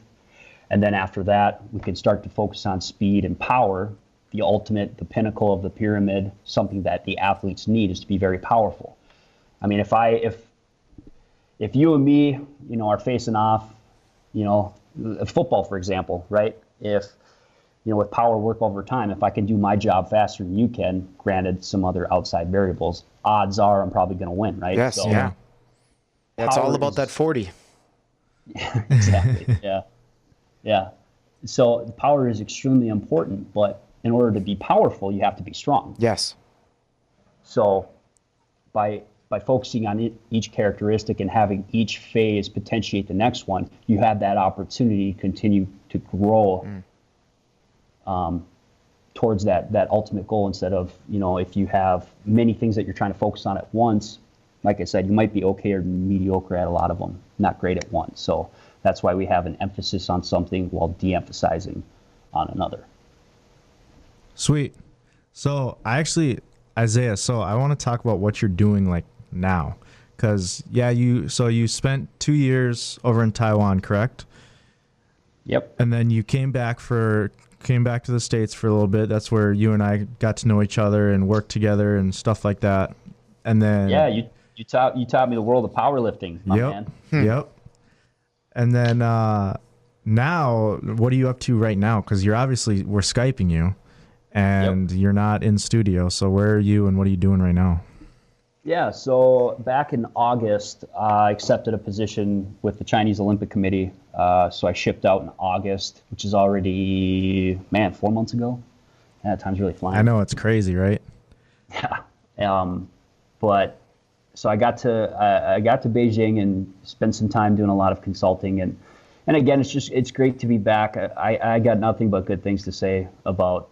And then after that, we can start to focus on speed and power. The pinnacle of the pyramid, something that the athletes need is to be very powerful. I mean, if you and me, are facing off, football, for example, right? If with power work over time, if I can do my job faster than you can, granted some other outside variables, odds are I'm probably going to win, right? Yes, yeah. It's all about that 40. Exactly. Yeah. So power is extremely important, but in order to be powerful, you have to be strong. Yes. So by focusing on each characteristic and having each phase potentiate the next one, you have that opportunity to continue to grow towards that ultimate goal, instead of, if you have many things that you're trying to focus on at once, like I said, you might be okay or mediocre at a lot of them, not great at one. So that's why we have an emphasis on something while de-emphasizing on another. Sweet. So Isaiah, so I want to talk about what you're doing like now, because you spent 2 years over in Taiwan, correct? Yep. And then you came back to the States for a little bit. That's where you and I got to know each other and work together and stuff like that. And then you taught me the world of powerlifting, my man. Yep. And then now, what are you up to right now? Because we're Skyping you, and you're not in studio. So where are you, and what are you doing right now? Yeah, so back in August, I accepted a position with the Chinese Olympic Committee. So I shipped out in August, which is already, 4 months ago. Yeah, time's really flying. I know, it's crazy, right? Yeah. But so I got to Beijing and spent some time doing a lot of consulting, and again, it's great to be back. I got nothing but good things to say about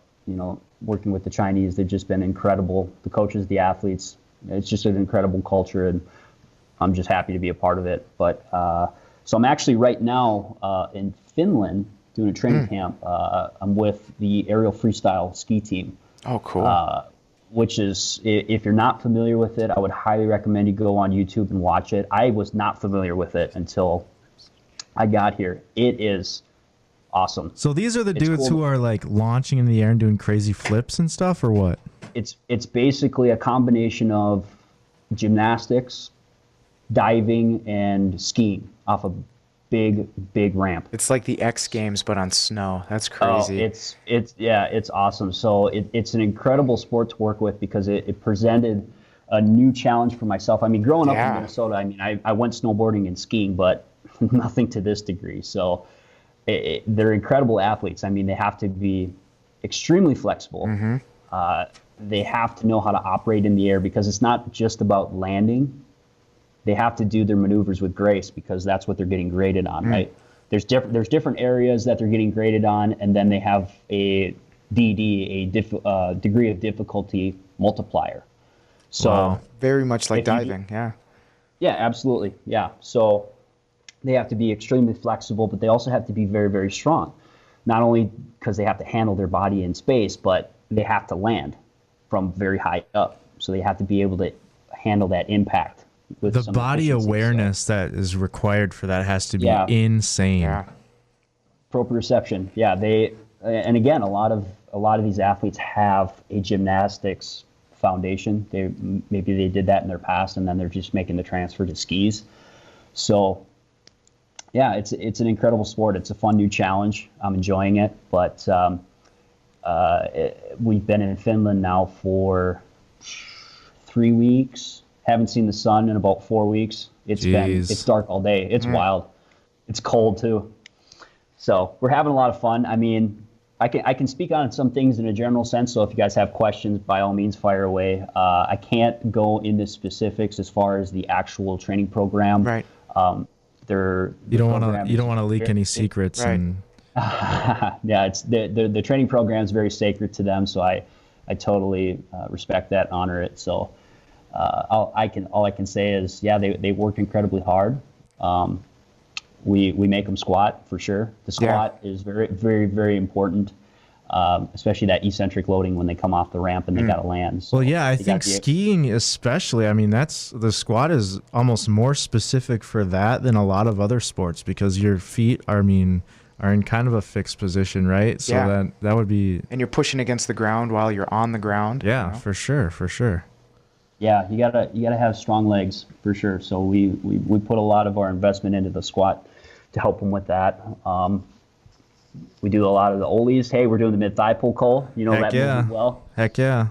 working with the Chinese. They've just been incredible. The coaches, the athletes. It's just an incredible culture, and I'm just happy to be a part of it. But so I'm actually right now in Finland doing a training camp. I'm with the aerial freestyle ski team. Oh, cool. Which is, if you're not familiar with it, I would highly recommend you go on YouTube and watch it. I was not familiar with it until I got here. It is awesome. So these are the dudes who are like launching in the air and doing crazy flips and stuff, or what? It's basically a combination of gymnastics, diving, and skiing off a big ramp. It's like the X Games, but on snow. That's crazy. It's awesome. So it's an incredible sport to work with, because it presented a new challenge for myself. I mean, growing up in Minnesota, I went snowboarding and skiing, but nothing to this degree. So they're incredible athletes. I mean, they have to be extremely flexible. They have to know how to operate in the air, because it's not just about landing. They have to do their maneuvers with grace, because that's what they're getting graded on, right? There's different areas that they're getting graded on, and then they have a DD, degree of difficulty multiplier. So very much like diving, yeah. Yeah, absolutely, yeah. So they have to be extremely flexible, but they also have to be very, very strong. Not only because they have to handle their body in space, but they have to land from very high up. So they have to be able to handle that impact. With the body awareness that is required for that has to be insane. Yeah. Proprioception. Yeah, and again, a lot of these athletes have a gymnastics foundation. Maybe they did that in their past, and then they're just making the transfer to skis. So yeah, it's an incredible sport. It's a fun new challenge. I'm enjoying it, but we've been in Finland now for 3 weeks. Haven't seen the sun in about 4 weeks. It's dark all day. It's wild. It's cold too. So we're having a lot of fun. I mean, I can speak on some things in a general sense. So if you guys have questions, by all means, fire away. I can't go into specifics as far as the actual training program. Right. You don't want to leak any secrets. Right. And yeah, it's the training program is very sacred to them. So I totally respect that, honor it. So. All I can say is, they work incredibly hard. We make them squat for sure. The squat is very, very, very important, especially that eccentric loading when they come off the ramp and they got to land. So well, I think skiing especially. I mean, the squat is almost more specific for that than a lot of other sports, because your feet are in kind of a fixed position, right? So that would be. And you're pushing against the ground while you're on the ground. Yeah, for sure. Yeah, you gotta have strong legs for sure. So we put a lot of our investment into the squat to help them with that. We do a lot of the ollies. Hey, we're doing the mid-thigh pull call. You know Heck that yeah. movement well. Heck yeah.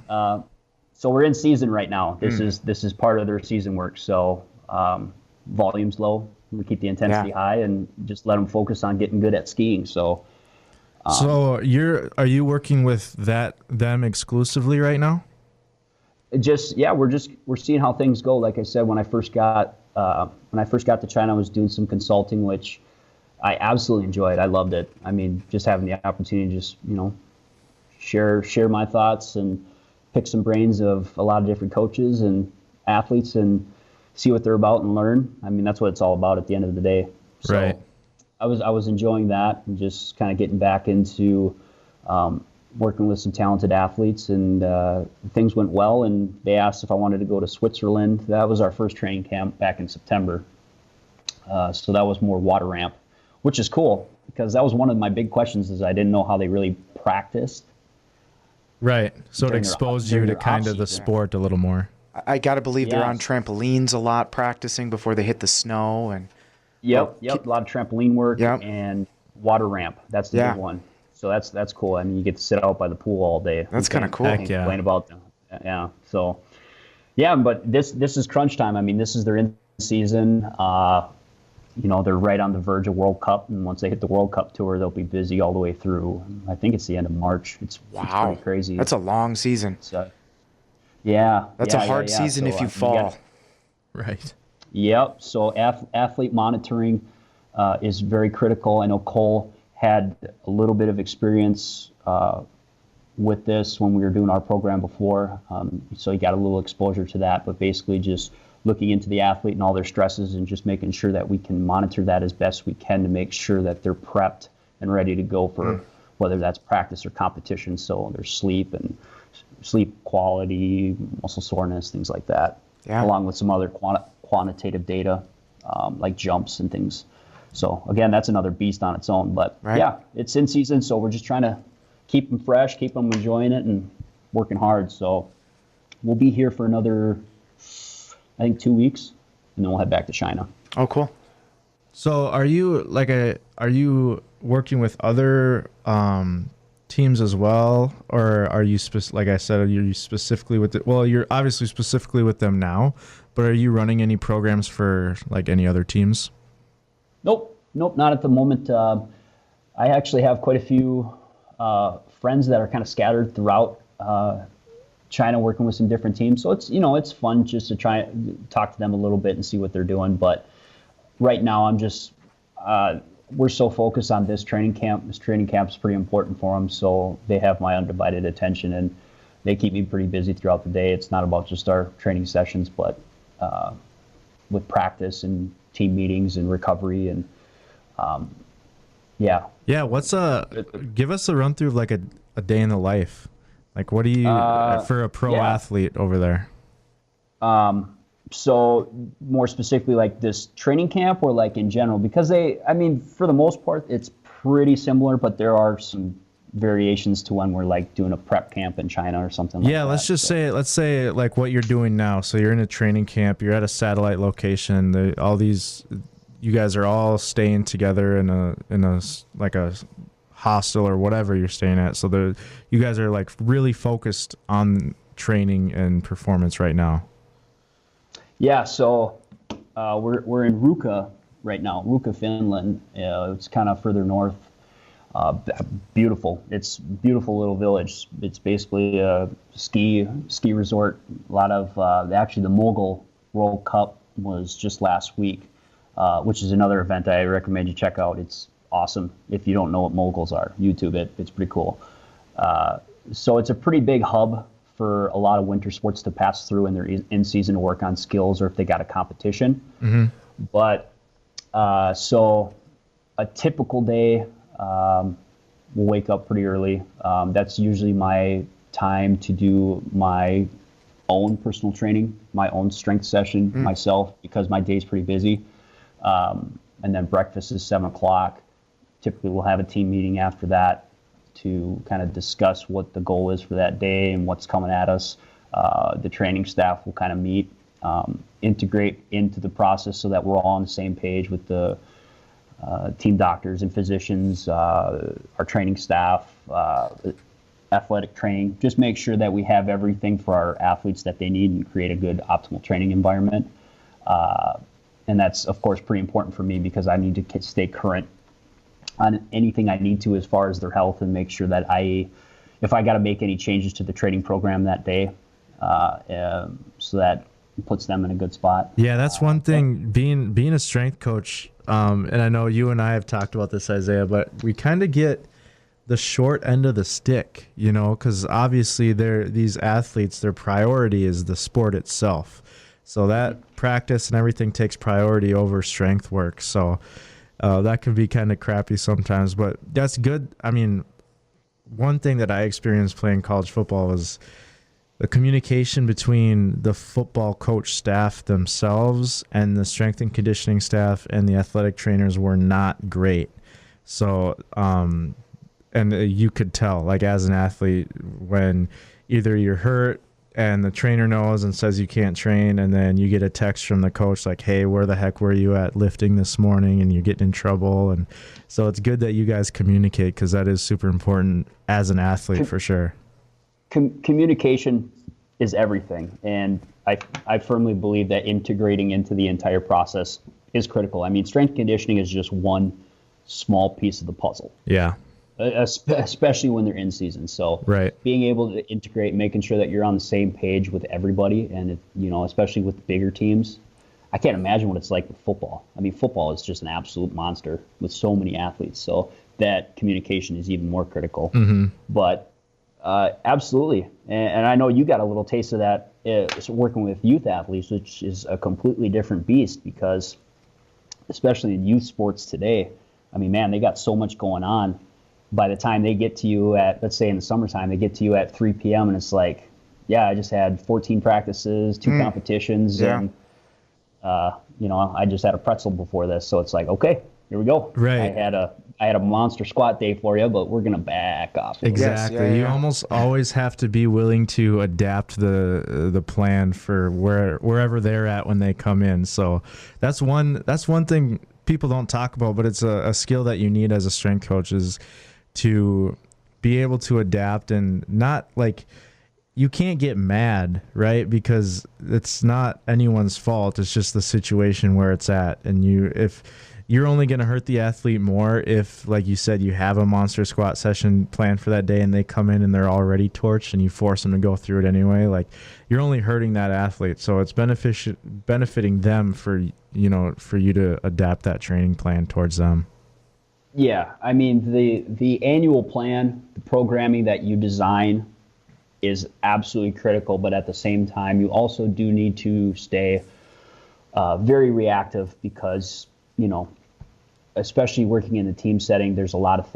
So we're in season right now. This is part of their season work. So volume's low. We keep the intensity high and just let them focus on getting good at skiing. So So are you working with them exclusively right now? We're seeing how things go. Like I said, when I first got to China, I was doing some consulting, which I absolutely enjoyed. I loved it. I mean, just having the opportunity to just, share my thoughts and pick some brains of a lot of different coaches and athletes and see what they're about and learn. I mean, that's what it's all about at the end of the day. So Right. I was enjoying that and just kind of getting back into working with some talented athletes, and things went well, and they asked if I wanted to go to Switzerland. That was our first training camp back in September. So that was more water ramp, which is cool because that was one of my big questions is I didn't know how they really practiced. Right. So it During their- exposed you during to their kind of the off-season. sport a little more. I gotta believe they're on Yes. trampolines a lot, practicing before they hit the snow. And Yep, a lot of trampoline work Yep. and water ramp. That's the Yeah. big one. So that's cool. I mean, you get to sit out by the pool all day. That's You kinda can't- cool. can't Heck yeah. Complain about them. Yeah. So, yeah, but this is crunch time. I mean, this is their in season. They're right on the verge of World Cup, and once they hit the World Cup tour, they'll be busy all the way through. I think it's the end of March. It's wow, pretty crazy. that's a long season. So, yeah. That's yeah, a hard yeah. season So, if you you fall. got- Right. Yep. So athlete monitoring is very critical. I know Cole had a little bit of experience with this when we were doing our program before. So he got a little exposure to that, but basically just looking into the athlete and all their stresses and just making sure that we can monitor that as best we can to make sure that they're prepped and ready to go for whether that's practice or competition. So their sleep and sleep quality, muscle soreness, things like that, along with some other quantitative data like jumps and things. So again, that's another beast on its own. But yeah, it's in season, so we're just trying to keep them fresh, keep them enjoying it, and working hard. So we'll be here for another, I think, 2 weeks, and then we'll head back to China. Oh, cool. So are you working with other teams as well, or are you like I said, are you specifically with you're obviously specifically with them now, but are you running any programs for like any other teams? Nope, not at the moment. I actually have quite a few friends that are kind of scattered throughout China, working with some different teams. So it's fun just to try and talk to them a little bit and see what they're doing. But right now, I'm just we're so focused on this training camp. This training camp is pretty important for them, so they have my undivided attention, and they keep me pretty busy throughout the day. It's not about just our training sessions, but with practice and team meetings and recovery and yeah. What's give us a run through of like a day in the life, like what do you for a pro athlete over there? So more specifically like this training camp or like in general, because for the most part it's pretty similar, but there are some variations to when we're like doing a prep camp in China or something like that. Let's say like what you're doing now. So you're in a training camp, you're at a satellite location. You guys are all staying together in a like a hostel or whatever you're staying at. So you guys are like really focused on training and performance right now. Yeah, so we're in Ruka right now, Ruka, Finland. It's kind of further north. Beautiful. It's a beautiful little village. It's basically a ski resort. A lot of actually the Mogul World Cup was just last week, which is another event I recommend you check out. It's awesome. If you don't know what moguls are, YouTube it. It's pretty cool. So it's a pretty big hub for a lot of winter sports to pass through in their in-season to work on skills or if they got a competition. Mm-hmm. But so a typical day, we'll wake up pretty early. That's usually my time to do my own personal training, my own strength session myself, because my day's pretty busy. And then breakfast is 7 o'clock. Typically we'll have a team meeting after that to kind of discuss what the goal is for that day and what's coming at us. The training staff will kind of meet, integrate into the process so that we're all on the same page with the team doctors and physicians, our training staff, athletic training, just make sure that we have everything for our athletes that they need and create a good optimal training environment. And that's, of course, pretty important for me because I need to stay current on anything I need to as far as their health and make sure that if I got to make any changes to the training program that day, so that puts them in a good spot. Yeah, that's one thing, being a strength coach, and I know you and I have talked about this, Isaiah, but we kind of get the short end of the stick, because obviously these athletes, their priority is the sport itself. So that practice and everything takes priority over strength work. So that can be kind of crappy sometimes, but that's good. I mean, one thing that I experienced playing college football was the communication between the football coach staff themselves and the strength and conditioning staff and the athletic trainers were not great. So, and you could tell, like, as an athlete, when either you're hurt and the trainer knows and says you can't train, and then you get a text from the coach like, hey, where the heck were you at lifting this morning, and you're getting in trouble. And so it's good that you guys communicate, because that is super important as an athlete for sure. Communication is everything, and I firmly believe that integrating into the entire process is critical. I mean, strength conditioning is just one small piece of the puzzle. Yeah. Especially when they're in season. So right. Being able to integrate, making sure that you're on the same page with everybody, and especially with bigger teams. I can't imagine what it's like with football. I mean, football is just an absolute monster with so many athletes. So that communication is even more critical. Mm-hmm. But absolutely, and I know you got a little taste of that working with youth athletes, which is a completely different beast, because especially in youth sports today, I mean, man, they got so much going on. By the time they get to you at, let's say in the summertime, they get to you at 3 p.m. and it's like, yeah, I just had 14 practices, 2 competitions, and I just had a pretzel before this. So it's like, okay, here we go. Right. I had a monster squat day for you, but we're gonna back off. Exactly. Yes, you almost always have to be willing to adapt the plan for wherever they're at when they come in. So that's one thing people don't talk about, but it's a skill that you need as a strength coach, is to be able to adapt, and not, like, you can't get mad, right? Because it's not anyone's fault. It's just the situation where it's at. And if you're only going to hurt the athlete more if, like you said, you have a monster squat session planned for that day and they come in and they're already torched and you force them to go through it anyway, like, you're only hurting that athlete. So it's benefiting them for you to adapt that training plan towards them. Yeah, I mean, the annual plan, the programming that you design is absolutely critical, but at the same time, you also do need to stay very reactive, because, especially working in the team setting, there's a lot of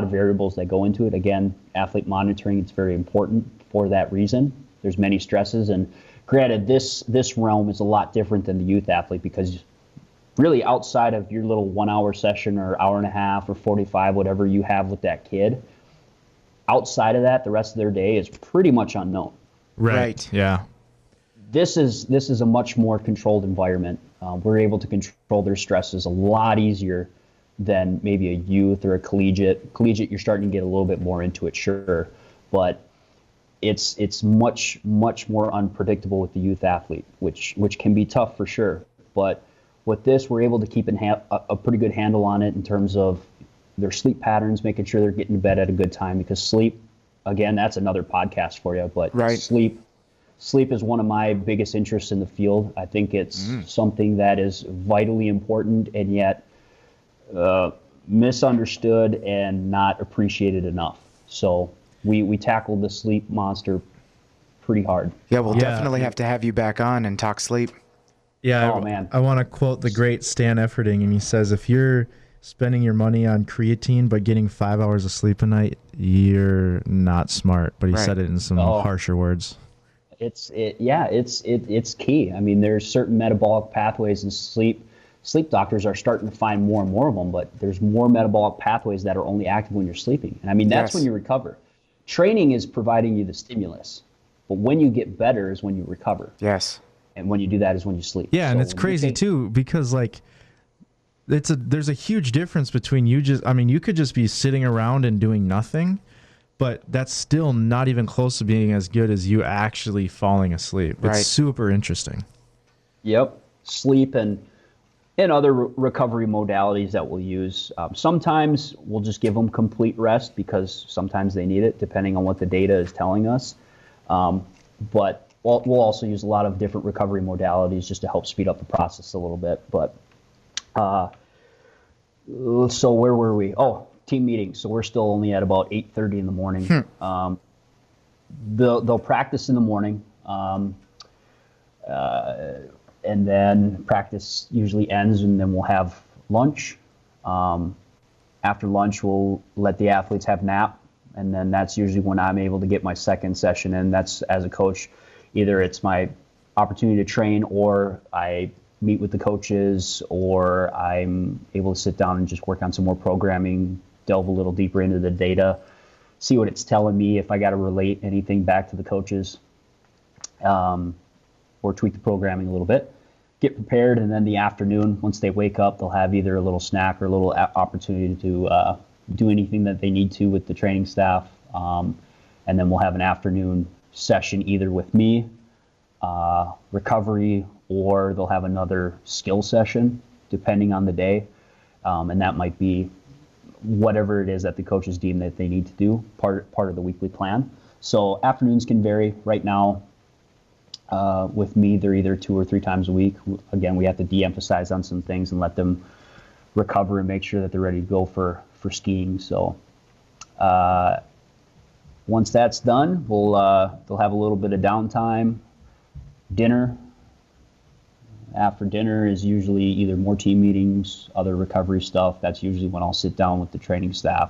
variables that go into it. Again, athlete monitoring, it's very important for that reason. There's many stresses, and granted, this realm is a lot different than the youth athlete, because really, outside of your little 1 hour session or hour and a half or 45, whatever you have with that kid, outside of that, the rest of their day is pretty much unknown. Right. Yeah. This is a much more controlled environment. We're able to control their stresses a lot easier than maybe a youth or a collegiate. Collegiate, you're starting to get a little bit more into it, sure, but it's much more unpredictable with the youth athlete, which can be tough for sure. But with this, we're able to keep a pretty good handle on it in terms of their sleep patterns, making sure they're getting to bed at a good time, because sleep, again, that's another podcast for you, but right. Sleep is one of my biggest interests in the field. I think it's something that is vitally important, and yet misunderstood and not appreciated enough. So we tackled the sleep monster pretty hard. Yeah, we'll definitely have to have you back on and talk sleep. Yeah, oh, man. I want to quote the great Stan Efferding, and he says, if you're spending your money on creatine but getting 5 hours of sleep a night, you're not smart. But he said it in some harsher words. It's key. I mean, there's certain metabolic pathways in sleep. Sleep doctors are starting to find more and more of them, but there's more metabolic pathways that are only active when you're sleeping. And I mean, that's when you recover. Training is providing you the stimulus, but when you get better is when you recover. Yes. And when you do that is when you sleep. Yeah, and it's crazy too, because, like, there's a huge difference between you just, I mean, you could just be sitting around and doing nothing, but that's still not even close to being as good as you actually falling asleep. Right. It's super interesting. Yep. Sleep and other recovery modalities that we'll use. Sometimes we'll just give them complete rest because sometimes they need it, depending on what the data is telling us. But we'll also use a lot of different recovery modalities just to help speed up the process a little bit. But so where were we? Oh, team meetings. So we're still only at about 8:30 in the morning. They'll practice in the morning. And then practice usually ends, and then we'll have lunch. After lunch, we'll let the athletes have nap, and then that's usually when I'm able to get my second session in. That's, as a coach, either it's my opportunity to train, or I meet with the coaches, or I'm able to sit down and just work on some more programming, delve a little deeper into the data, see what it's telling me, if I got to relate anything back to the coaches, or tweak the programming a little bit. Get prepared, and then the afternoon, once they wake up, they'll have either a little snack or a little opportunity to do anything that they need to with the training staff. And then we'll have an afternoon session either with me, recovery, or they'll have another skill session, depending on the day. And that might be whatever it is that the coaches deem that they need to do, part of the weekly plan. So afternoons can vary. Right now, with me, they're either 2 or 3 times a week. Again, we have to de-emphasize on some things and let them recover and make sure that they're ready to go for skiing. So once that's done, they'll have a little bit of downtime, dinner. After dinner is usually either more team meetings, other recovery stuff. That's usually when I'll sit down with the training staff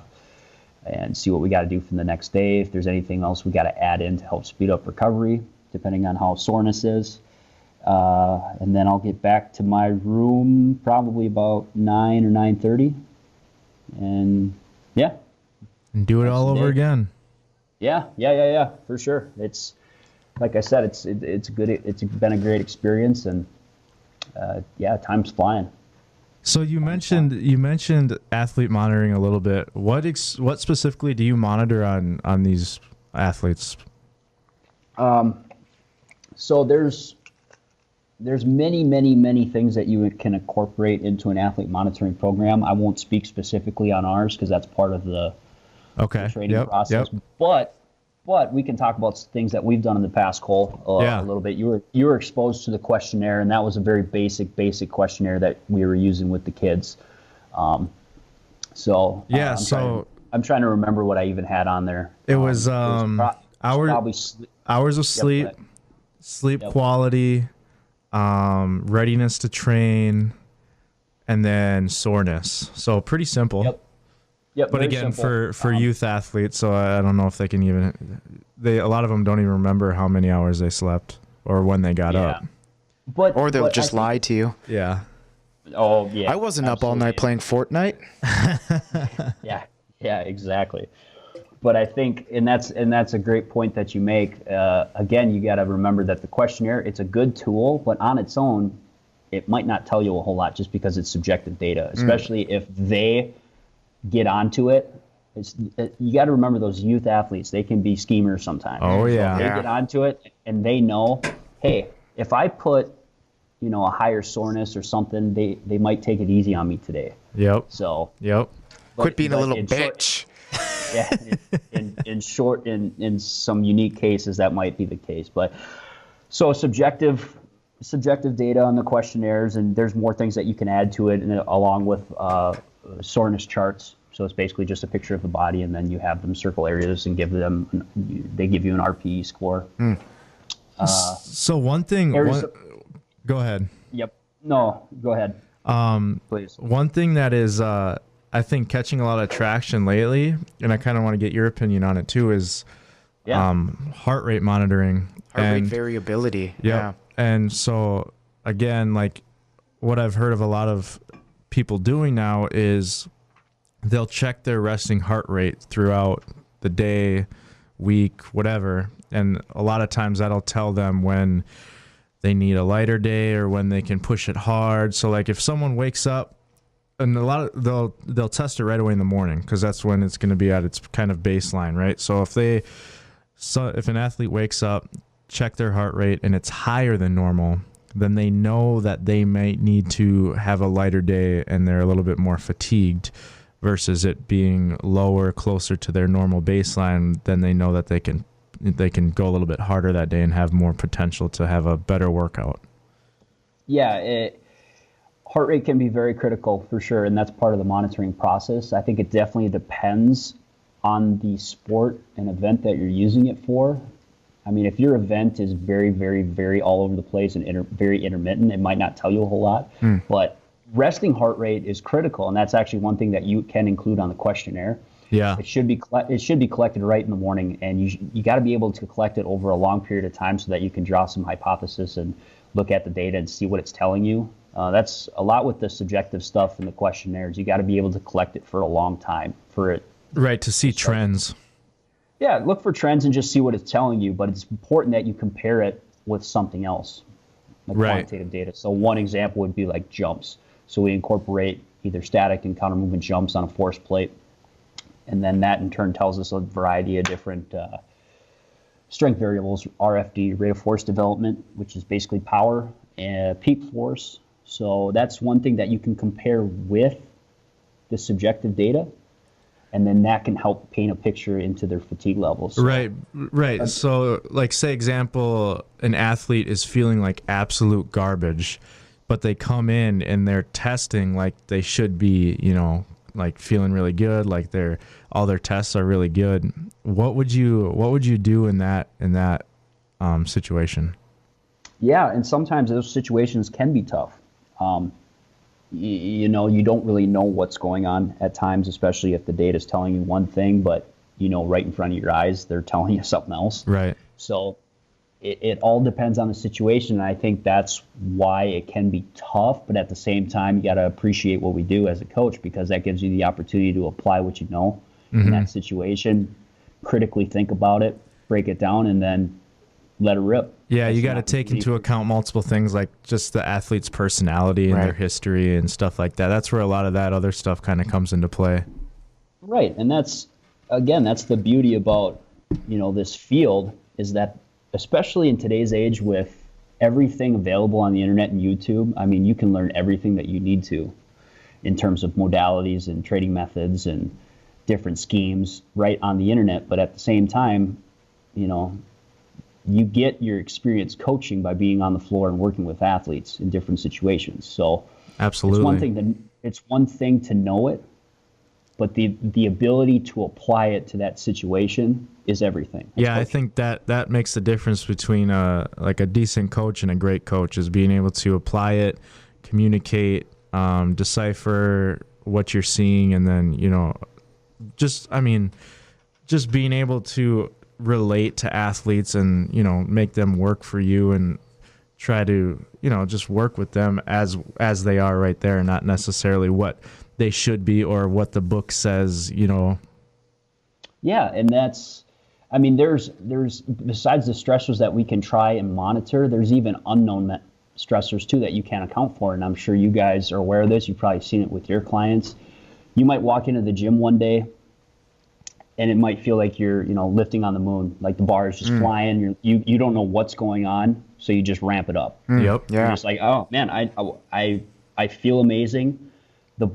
and see what we got to do for the next day. If there's anything else we got to add in to help speed up recovery, depending on how soreness is. And then I'll get back to my room probably about 9 or 9:30. And yeah. And do it all over again. Yeah, for sure. It's, like I said, it's been a great experience, and time's flying. So you mentioned athlete monitoring a little bit. What specifically do you monitor on these athletes? So there's many things that you can incorporate into an athlete monitoring program. I won't speak specifically on ours because that's part of the training process. Yep. But we can talk about things that we've done in the past, Cole, a little bit. You were exposed to the questionnaire, and that was a very basic questionnaire that we were using with the kids. I'm trying to remember what I even had on there. It was hours of sleep, sleep quality, readiness to train, and then soreness. So pretty simple. Yep. But again, simple. for youth athletes, so I don't know if they can a lot of them don't even remember how many hours they slept or when they got up. Or they'll just lie to you. Yeah. Oh, yeah. I wasn't up all night playing Fortnite. Yeah, exactly. But I think, and that's a great point that you make. Again, you got to remember that the questionnaire, it's a good tool, but on its own, it might not tell you a whole lot just because it's subjective data, especially if they get onto it. You got to remember those youth athletes, they can be schemers sometimes. Oh, yeah. So they get onto it and they know, hey, if I put, a higher soreness or something, they might take it easy on me today. Yep. So. Yep. Quit being a little bitch. In some unique cases that might be the case, but so subjective data on the questionnaires, and there's more things that you can add to it, and along with soreness charts. So it's basically just a picture of the body, and then you have them circle areas and they give you an RPE score. So one thing. Go ahead. Yep. No, go ahead. Please. One thing that is, I think, catching a lot of traction lately, and I kind of want to get your opinion on it too, is heart rate monitoring. Heart rate variability. Yeah. And so, again, like what I've heard of a lot of people doing now is they'll check their resting heart rate throughout the day, week, whatever. And a lot of times that'll tell them when they need a lighter day or when they can push it hard. So like if someone wakes up and a lot of they'll test it right away in the morning because that's when it's going to be at its kind of baseline, right? So if an athlete wakes up, check their heart rate, and it's higher than normal, then they know that they might need to have a lighter day and they're a little bit more fatigued, versus it being lower, closer to their normal baseline. Then they know that they can go a little bit harder that day and have more potential to have a better workout. Yeah, heart rate can be very critical for sure, and that's part of the monitoring process. I think it definitely depends on the sport and event that you're using it for. I mean, if your event is very, very, very all over the place and very intermittent, it might not tell you a whole lot. But resting heart rate is critical, and that's actually one thing that you can include on the questionnaire. Yeah, it should be collected right in the morning, and you got to be able to collect it over a long period of time so that you can draw some hypothesis and look at the data and see what it's telling you. That's a lot with the subjective stuff in the questionnaires. You got to be able to collect it for a long time for it. Right, to see trends. Yeah, look for trends and just see what it's telling you, but it's important that you compare it with something else, like quantitative data. So one example would be like jumps. So we incorporate either static and counter movement jumps on a force plate, and then that in turn tells us a variety of different strength variables, RFD, rate of force development, which is basically power, and peak force. So that's one thing that you can compare with the subjective data, and then that can help paint a picture into their fatigue levels. Right. So, like, say, example, an athlete is feeling like absolute garbage, but they come in and they're testing like they should be, like feeling really good, like all their tests are really good. What would you do in that situation? Yeah, and sometimes those situations can be tough. You don't really know what's going on at times, especially if the data is telling you one thing, but right in front of your eyes, they're telling you something else. Right. So it all depends on the situation, and I think that's why it can be tough, but at the same time, you got to appreciate what we do as a coach, because that gives you the opportunity to apply what you know in that situation, critically think about it, break it down, and then let it rip. Yeah, you got to take into account multiple things, like just the athlete's personality and their history and stuff like that. That's where a lot of that other stuff kind of comes into play. Right, and that's the beauty about this field, is that especially in today's age with everything available on the internet and YouTube, I mean, you can learn everything that you need to in terms of modalities and training methods and different schemes right on the internet. But at the same time, you get your experience coaching by being on the floor and working with athletes in different situations. So absolutely, it's one thing to know it, but the ability to apply it to that situation is everything. I think that makes the difference between like a decent coach and a great coach, is being able to apply it, communicate, decipher what you're seeing, and then just being able to relate to athletes and make them work for you and try to just work with them as they are right there, and not necessarily what they should be or what the book says. Yeah, and that's, I mean, there's besides the stressors that we can try and monitor, there's even unknown stressors too that you can't account for, and I'm sure you guys are aware of this. You've probably seen it with your clients. You might walk into the gym one day and it might feel like you're lifting on the moon, like the bar is just flying. You don't know what's going on, so you just ramp it up. Yep. You're Yeah. just like, oh man, I feel amazing. The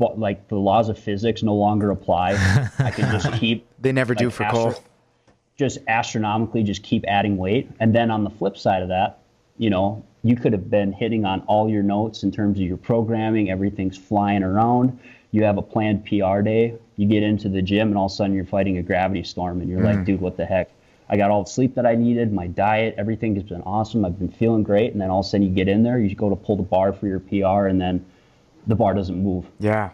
laws of physics no longer apply. I can just keep. They never do for Cole. Just astronomically, just keep adding weight. And then on the flip side of that, you could have been hitting on all your notes in terms of your programming. Everything's flying around. You have a planned PR day. You get into the gym, and all of a sudden you're fighting a gravity storm, and you're like, dude, what the heck? I got all the sleep that I needed, my diet, everything has been awesome. I've been feeling great. And then all of a sudden you get in there, you go to pull the bar for your PR, and then the bar doesn't move. Yeah,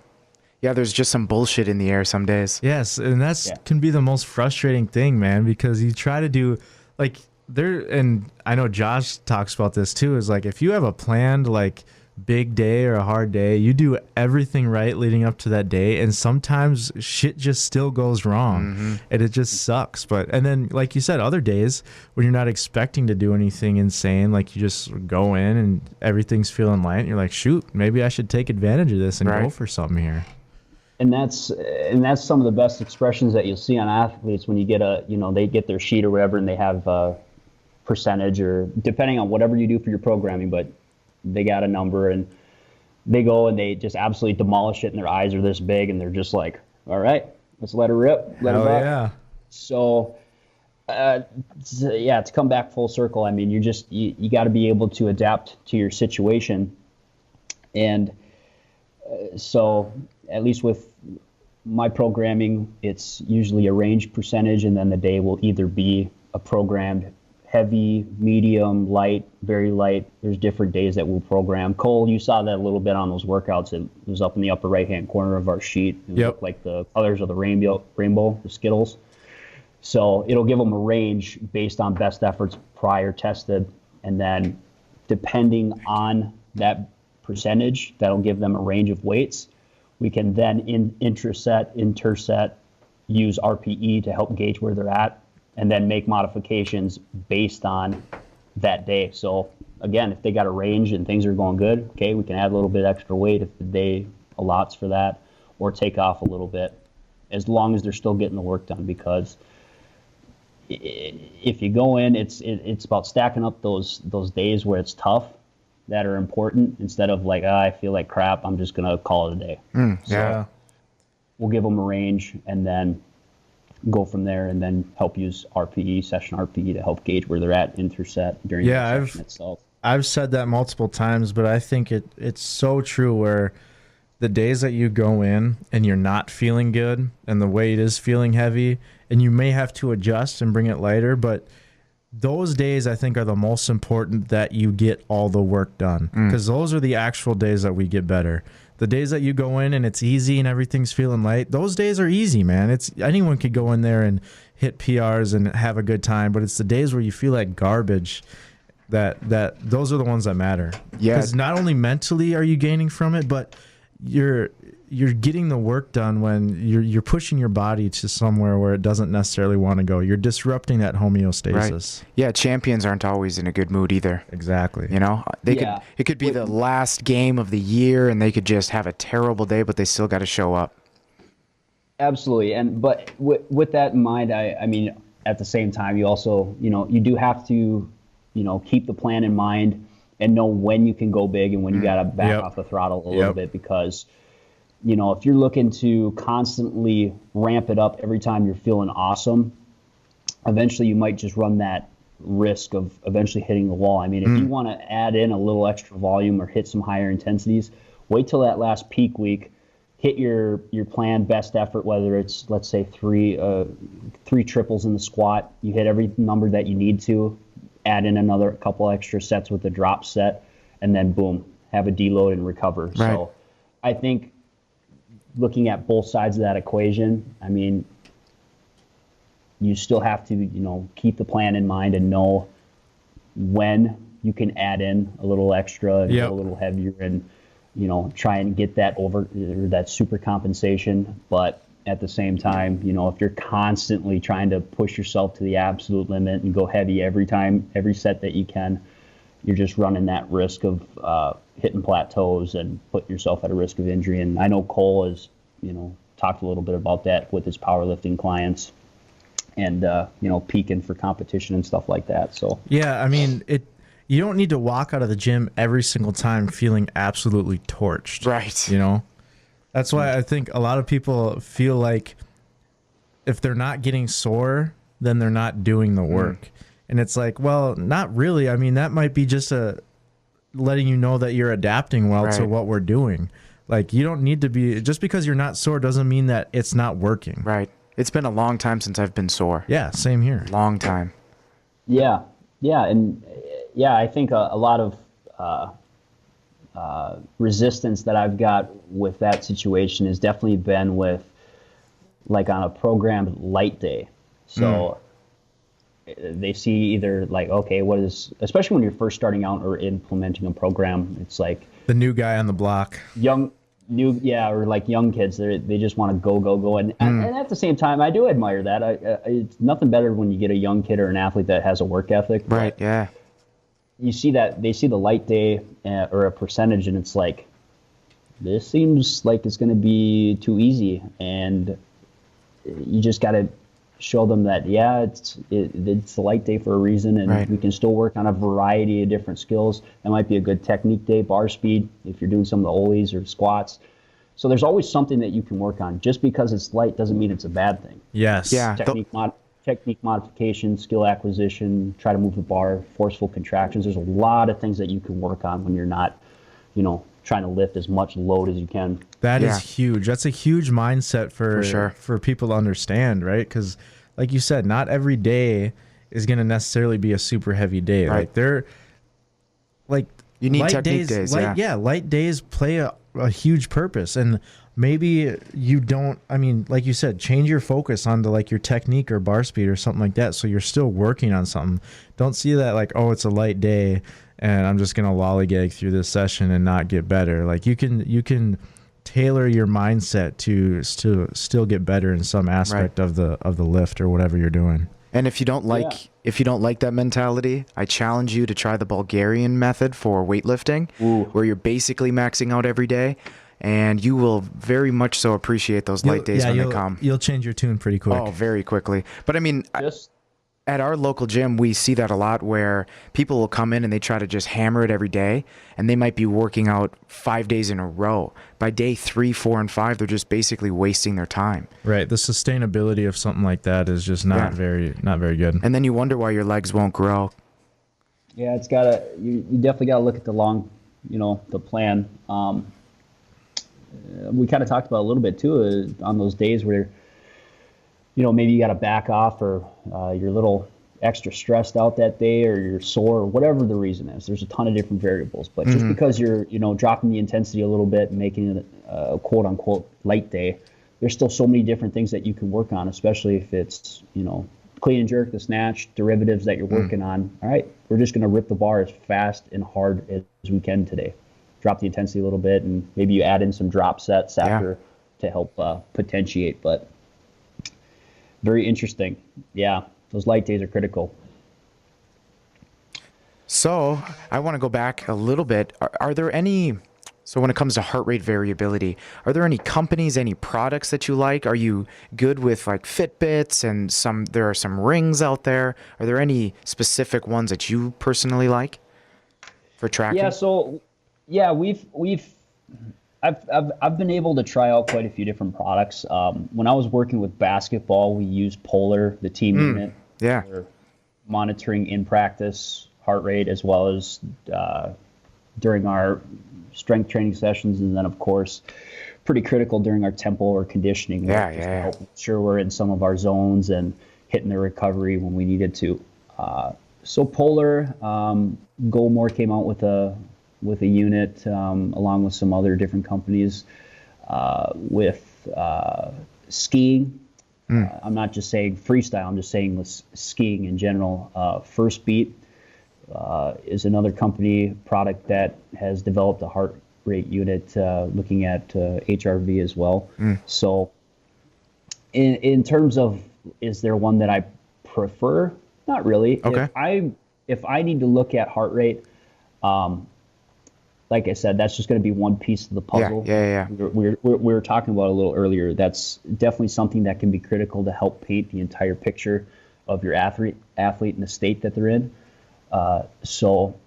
there's just some bullshit in the air some days. Yes, and can be the most frustrating thing, man, because you try to do and I know Josh talks about this too, is like if you have a planned like big day or a hard day, you do everything right leading up to that day, and sometimes shit just still goes wrong, and it just sucks. And then, like you said, other days when you're not expecting to do anything insane, like you just go in and everything's feeling light, and you're like, shoot, maybe I should take advantage of this and go for something here. And that's some of the best expressions that you'll see on athletes when you get they get their sheet or whatever, and they have a percentage, or depending on whatever you do for your programming, but they got a number, and they go and they just absolutely demolish it, and their eyes are this big, and they're just like, all right, let's let her rip. Let her rip. Yeah. So, to come back full circle, I mean, you got to be able to adapt to your situation. And so at least with my programming, it's usually a range percentage, and then the day will either be a programmed heavy, medium, light, very light. There's different days that we'll program. Cole, you saw that a little bit on those workouts. It was up in the upper right-hand corner of our sheet. It looked like the colors of the rainbow, the Skittles. So it'll give them a range based on best efforts prior tested, and then depending on that percentage, that'll give them a range of weights. We can then interset, use RPE to help gauge where they're at, and then make modifications based on that day. So again, if they got a range and things are going good, okay, we can add a little bit extra weight if the day allots for that, or take off a little bit, as long as they're still getting the work done. Because if you go in, it's about stacking up those days where it's tough that are important, instead of like, I feel like crap, I'm just gonna call it a day. So we'll give them a range and then go from there, and then help use RPE, session RPE, to help gauge where they're at interset during the session itself. I've said that multiple times, but I think it's so true, where the days that you go in and you're not feeling good and the weight is feeling heavy, and you may have to adjust and bring it lighter, but those days I think are the most important, that you get all the work done, because those are the actual days that we get better. The days that you go in and it's easy and everything's feeling light, those days are easy, man. Anyone could go in there and hit PRs and have a good time, but it's the days where you feel like garbage that those are the ones that matter. Yeah. Because not only mentally are you gaining from it, but you're getting the work done when you're pushing your body to somewhere where it doesn't necessarily want to go. You're disrupting that homeostasis. Right. Yeah, champions aren't always in a good mood either. Exactly. You know, it could be the last game of the year, and they could just have a terrible day, but they still got to show up. Absolutely. But with that in mind, I mean, at the same time, you also, you do have to, keep the plan in mind and know when you can go big and when you got to back off the throttle a little bit, because if you're looking to constantly ramp it up every time you're feeling awesome, eventually you might just run that risk of eventually hitting the wall. I mean, if you want to add in a little extra volume or hit some higher intensities, wait till that last peak week, hit your planned best effort, whether it's, let's say, three triples in the squat. You hit every number that you need to, add in another couple extra sets with the drop set, and then boom, have a deload and recover. Right. So I think, looking at both sides of that equation, I mean, you still have to, keep the plan in mind and know when you can add in a little extra and go a little heavier, and, try and get that that super compensation. But at the same time, if you're constantly trying to push yourself to the absolute limit and go heavy every set that you can, you're just running that risk of hitting plateaus and putting yourself at a risk of injury. And I know Cole has, talked a little bit about that with his powerlifting clients, and peaking for competition and stuff like that. So yeah, I mean, you don't need to walk out of the gym every single time feeling absolutely torched. Right. That's why I think a lot of people feel like if they're not getting sore, then they're not doing the work. And it's like, well, not really. I mean, that might be just letting you know that you're adapting well to what we're doing. Like, you don't need to be, just because you're not sore doesn't mean that it's not working. Right. It's been a long time since I've been sore. Yeah, same here. Long time. Yeah. And I think a lot of resistance that I've got with that situation has definitely been with, like, on a programmed light day. So they see either like, okay, what is, especially when you're first starting out or implementing a program, it's like The new guy on the block. or like young kids, they just want to go. And at the same time, I do admire that. It's nothing better when you get a young kid or an athlete that has a work ethic. Right. Yeah. You see that they see the light day or a percentage, and it's like, this seems like it's going to be too easy, and you just got to show them that it's the light day for a reason, and we can still work on a variety of different skills. That might be a good technique day, bar speed, if you're doing some of the ollies or squats. So there's always something that you can work on. Just because it's light doesn't mean it's a bad thing. Yes. Yeah. Technique modification, skill acquisition, try to move the bar, forceful contractions. There's a lot of things that you can work on when you're not, trying to lift as much load as you can. That is huge. That's a huge mindset for people to understand, right? Because, like you said, not every day is going to necessarily be a super heavy day. Right. You need light technique days. Light days play a huge purpose, and maybe you don't. I mean, like you said, change your focus onto like your technique or bar speed or something like that. So you're still working on something. Don't see that like, oh, it's a light day and I'm just gonna lollygag through this session and not get better. Like you can tailor your mindset to still get better in some aspect of the lift or whatever you're doing. And if you don't like that mentality, I challenge you to try the Bulgarian method for weightlifting, where you're basically maxing out every day, and you will very much so appreciate those light days when they come. You'll change your tune pretty quick. Oh, very quickly. But I mean, at our local gym, we see that a lot where people will come in and they try to just hammer it every day, and they might be working out 5 days in a row. By day 3, 4, and 5, they're just basically wasting their time. Right. The sustainability of something like that is just not very good. And then you wonder why your legs won't grow. Yeah, you definitely gotta look at the plan. We kind of talked about a little bit too on those days where maybe you got to back off, or you're a little extra stressed out that day, or you're sore, or whatever the reason is. There's a ton of different variables, but just because you're dropping the intensity a little bit and making it a quote unquote light day, there's still so many different things that you can work on, especially if it's clean and jerk, the snatch, derivatives that you're working on. All right, we're just going to rip the bar as fast and hard as we can today. Drop the intensity a little bit, and maybe you add in some drop sets after to help potentiate. But very interesting. Yeah, those light days are critical. So I want to go back a little bit. Are there any, so when it comes to heart rate variability, are there any companies, any products that you like? Are you good with like Fitbits and there are some rings out there? Are there any specific ones that you personally like for tracking? Yeah, so I've been able to try out quite a few different products. When I was working with basketball, we used Polar, the team unit, for monitoring in practice heart rate, as well as during our strength training sessions, and then of course pretty critical during our tempo or conditioning work, to help make sure we're in some of our zones and hitting the recovery when we needed to. So Polar, Goldmore came out with a unit, along with some other different companies, with skiing. I'm not just saying freestyle, I'm just saying with skiing in general. First Beat is another company product that has developed a heart rate unit looking at HRV as well. So in terms of, is there one that I prefer? Not really. Okay. If I need to look at heart rate, like I said, that's just going to be one piece of the puzzle. Yeah. We were talking about a little earlier. That's definitely something that can be critical to help paint the entire picture of your athlete and the state that they're in. So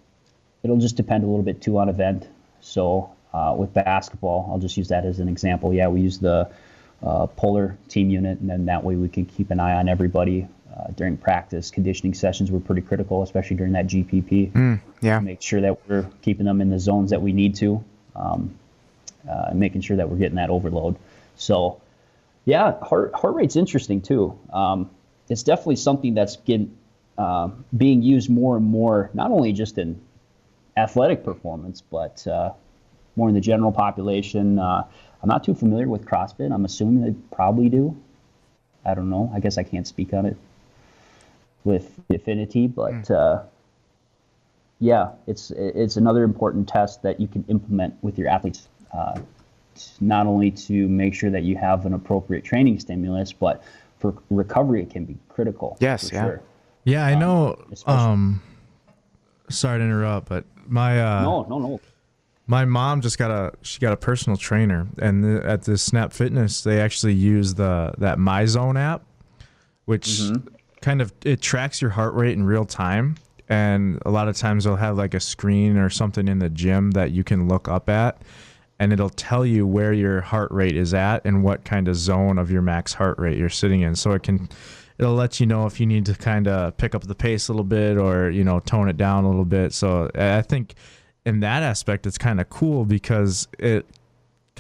it'll just depend a little bit too on event. So with basketball, I'll just use that as an example. Yeah, we use the Polar team unit, and then that way we can keep an eye on everybody. During practice, conditioning sessions were pretty critical, especially during that GPP. Make sure that we're keeping them in the zones that we need to, and making sure that we're getting that overload. So, yeah, heart rate's interesting too. It's definitely something that's being used more and more, not only just in athletic performance, but more in the general population. I'm not too familiar with CrossFit. I'm assuming they probably do. I don't know. I guess I can't speak on it. with Affinity, but yeah, it's another important test that you can implement with your athletes, not only to make sure that you have an appropriate training stimulus, but for recovery it can be critical. Yes, for yeah. sure. Yeah, I know. especially- Sorry to interrupt, but my No. my mom just got a personal trainer, and at the Snap Fitness they actually use that MyZone app, which kind of it tracks your heart rate in real time, and a lot of times they'll have like a screen or something in the gym that you can look up at, and it'll tell you where your heart rate is at and what kind of zone of your max heart rate you're sitting in. So it'll let you know if you need to kind of pick up the pace a little bit or, tone it down a little bit. So I think in that aspect, it's kind of cool because it's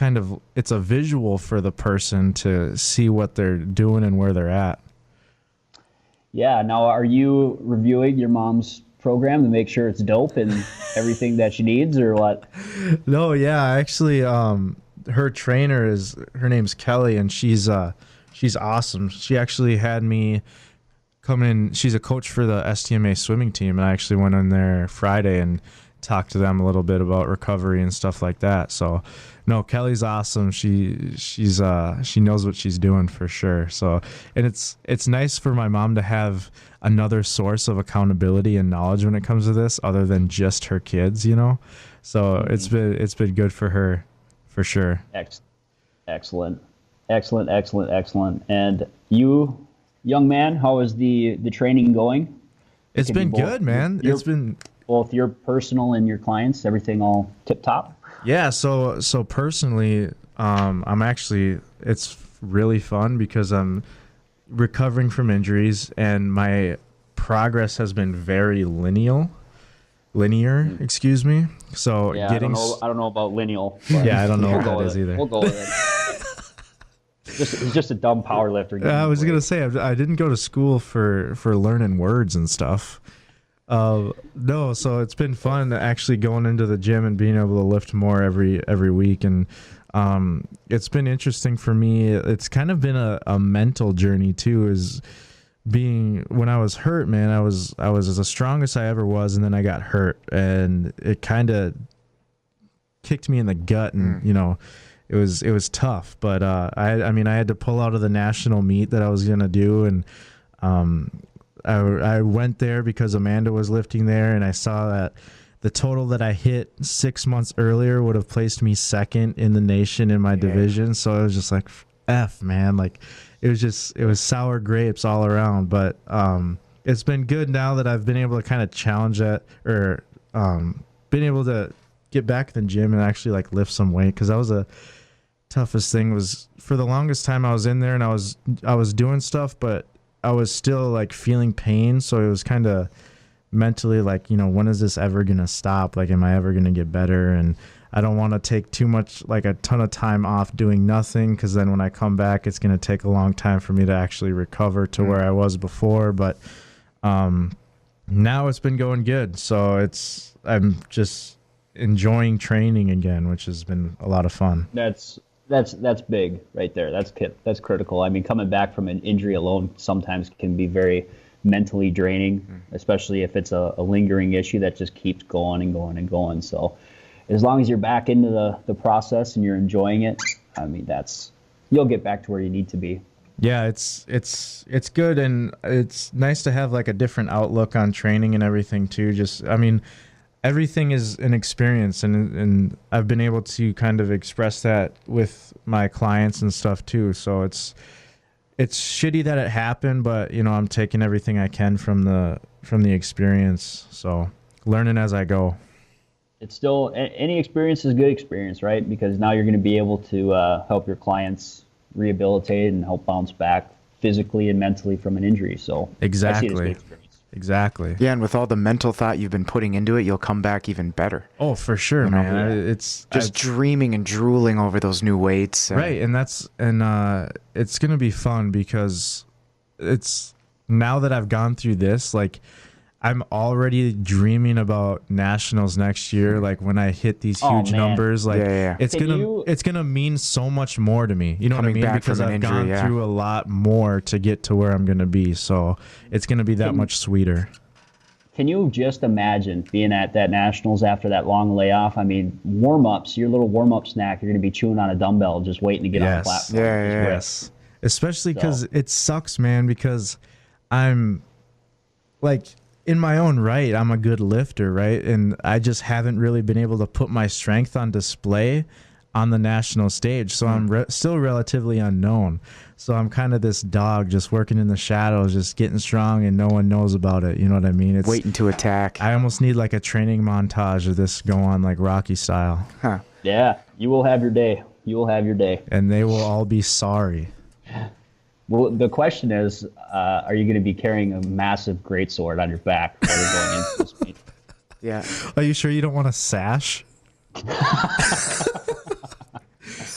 a visual for the person to see what they're doing and where they're at. Yeah. Now, are you reviewing your mom's program to make sure it's dope and everything that she needs, or what? No, yeah, actually, her trainer her name's Kelly, and she's awesome. She actually had me come in. She's a coach for the STMA swimming team, and I actually went in there Friday and talked to them a little bit about recovery and stuff like that. So, no, Kelly's awesome. She knows what she's doing for sure. So, and it's nice for my mom to have another source of accountability and knowledge when it comes to this, other than just her kids. So it's been good for her, for sure. Excellent. And you, young man, how is the training going? It's been good, man. It's been both your personal and your clients, everything all tip top? Yeah, so personally, it's really fun because I'm recovering from injuries and my progress has been very linear, excuse me. So yeah, I don't know about lineal. Yeah, I don't know what that is either. We'll go with it. He's just a dumb power lifter. I was gonna say I didn't go to school for learning words and stuff. No, so it's been fun actually going into the gym and being able to lift more every week, and it's been interesting for me. It's kind of been a mental journey too. Is being when I was hurt, man, I was as the strongest I ever was, and then I got hurt, and it kind of kicked me in the gut, and it was tough. But I mean I had to pull out of the national meet that I was gonna do, and I went there because Amanda was lifting there, and I saw that the total that I hit 6 months earlier would have placed me second in the nation in my division. So I was just like, F, man. Like, it was sour grapes all around. But it's been good now that I've been able to kind of challenge that, or been able to get back in the gym and actually like lift some weight, because that was the toughest thing. Was for the longest time I was in there and I was doing stuff, but I was still like feeling pain. So it was kind of mentally like, when is this ever going to stop? Like, am I ever going to get better? And I don't want to take too much, like a ton of time off doing nothing, because then when I come back, it's going to take a long time for me to actually recover to where I was before. But now it's been going good. So I'm just enjoying training again, which has been a lot of fun. That's big right there. That's critical. I mean, coming back from an injury alone sometimes can be very mentally draining, especially if it's a lingering issue that just keeps going and going and going. So as long as you're back into the process and you're enjoying it, I mean, you'll get back to where you need to be. Yeah, it's good, and it's nice to have like a different outlook on training and everything too. Everything is an experience, and I've been able to kind of express that with my clients and stuff too. So it's shitty that it happened, but I'm taking everything I can from the experience. So learning as I go. It's still, any experience is good experience, right? Because now you're going to be able to help your clients rehabilitate and help bounce back physically and mentally from an injury. So exactly. I see it as good experience. Exactly. Yeah, and with all the mental thought you've been putting into it, you'll come back even better. Oh, for sure, man. Yeah. It's just dreaming and drooling over those new weights. Right, and it's gonna be fun because it's now that I've gone through this, like I'm already dreaming about nationals next year. Like when I hit these huge numbers, like it's gonna mean so much more to me. You know what I mean? Because I've gone through a lot more to get to where I'm gonna be. So it's gonna be that much sweeter. Can you just imagine being at that nationals after that long layoff? I mean, warm-ups, your little warm-up snack, you're gonna be chewing on a dumbbell, just waiting to get on the platform. Yes. Especially because it sucks, man. Because I'm like, in my own right, I'm a good lifter, right? And I just haven't really been able to put my strength on display on the national stage. So I'm still relatively unknown. So I'm kind of this dog just working in the shadows, just getting strong, and no one knows about it. You know what I mean? It's waiting to attack. I almost need like a training montage of this go on like Rocky style. Huh. Yeah, you will have your day. You will have your day. And they will all be sorry. Well, the question is, are you going to be carrying a massive greatsword on your back while you're going into this meet? Yeah. Are you sure you don't want a sash?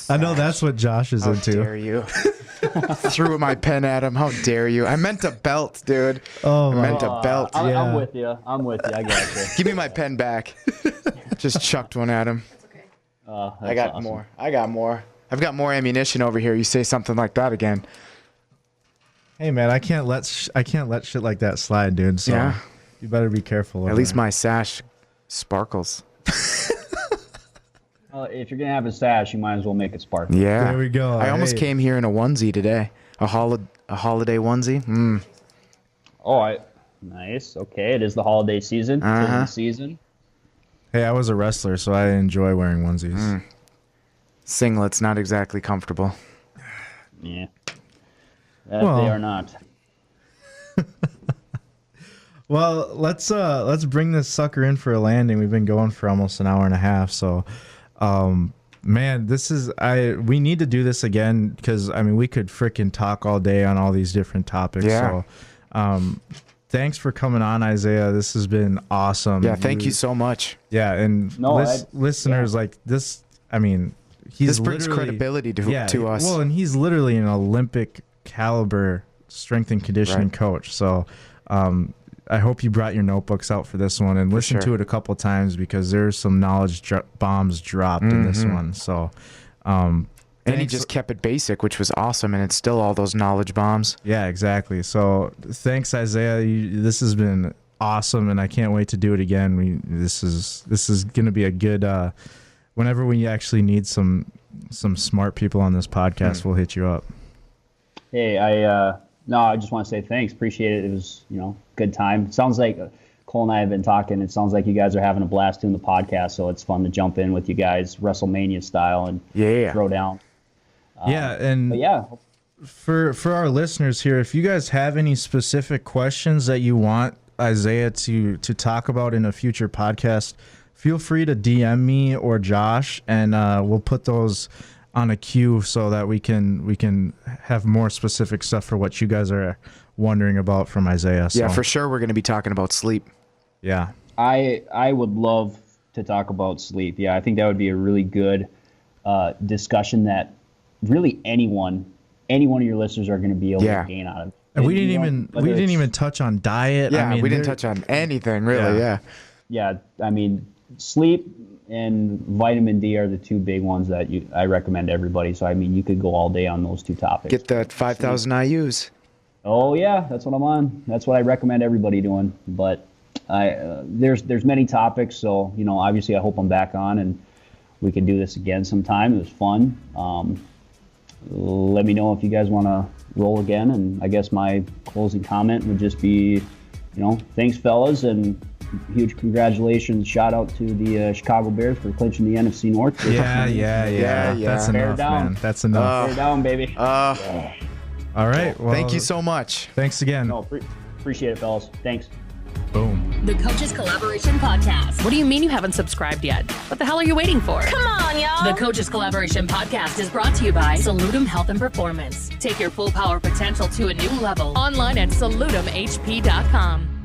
I know that's what Josh is into. How dare you? Threw my pen at him. How dare you? I meant a belt, dude. Oh, I meant a belt. I'm with you. I'm with you. I got you. Give me my pen back. Just chucked one at him. I got awesome. more. I got more. I've got more ammunition over here. You say something like that again. Hey man, I can't let shit like that slide, dude. So you better be careful. At least my sash sparkles. If you're gonna have a sash, you might as well make it sparkle. Yeah, there we go. I almost came here in a onesie today, a holiday onesie. Nice. Okay, it is the holiday season. Tis the season. Hey, I was a wrestler, so I enjoy wearing onesies. Singlets, not exactly comfortable. Yeah. They are not. Well, let's bring this sucker in for a landing. We've been going for almost an hour and a half, so man, we need to do this again because I mean we could freaking talk all day on all these different topics. Yeah. So thanks for coming on, Isaiah. This has been awesome. Yeah, thank you so much. Yeah, and listeners like this, I mean, this brings credibility to us. Well, and he's literally an Olympic caliber strength and conditioning coach. So I hope you brought your notebooks out for this one and listen to it a couple times because there's some knowledge bombs dropped in this one. So and he just kept it basic, which was awesome, and it's still all those knowledge bombs. Yeah, exactly. So thanks, Isaiah. This has been awesome, and I can't wait to do it again. This is going to be a good whenever we actually need some smart people on this podcast, we'll hit you up. Hey, I just want to say thanks. Appreciate it. It was, good time. It sounds like Cole and I have been talking. It sounds like you guys are having a blast doing the podcast, so it's fun to jump in with you guys, WrestleMania style, and throw down. For our listeners here, if you guys have any specific questions that you want Isaiah to talk about in a future podcast, feel free to DM me or Josh, and we'll put those on a queue so that we can have more specific stuff for what you guys are wondering about from Isaiah. So. Yeah, for sure we're going to be talking about sleep. Yeah. I would love to talk about sleep. Yeah, I think that would be a really good discussion that really any one of your listeners are going to be able to gain out of. And we didn't even touch on diet. Yeah, I mean, we didn't touch on anything really. Yeah, I mean, sleep and vitamin D are the two big ones that I recommend everybody. So I mean, you could go all day on those two topics. Get that 5,000 IUs. Oh yeah, that's what I'm on. That's what I recommend everybody doing. But there's many topics, so obviously I hope I'm back on and we can do this again sometime. It was fun. Let me know if you guys want to roll again. And I guess my closing comment would just be, thanks fellas, and huge congratulations, shout out to the Chicago Bears for clinching the NFC North. Yeah. That's enough, man. That's enough. Bear down, baby. All right. Well, thank you so much. Thanks again. No, appreciate it, fellas. Thanks. Boom. The Coaches Collaboration Podcast. What do you mean you haven't subscribed yet? What the hell are you waiting for? Come on, y'all. The Coaches Collaboration Podcast is brought to you by Salutum Health and Performance. Take your full power potential to a new level. Online at salutumhp.com.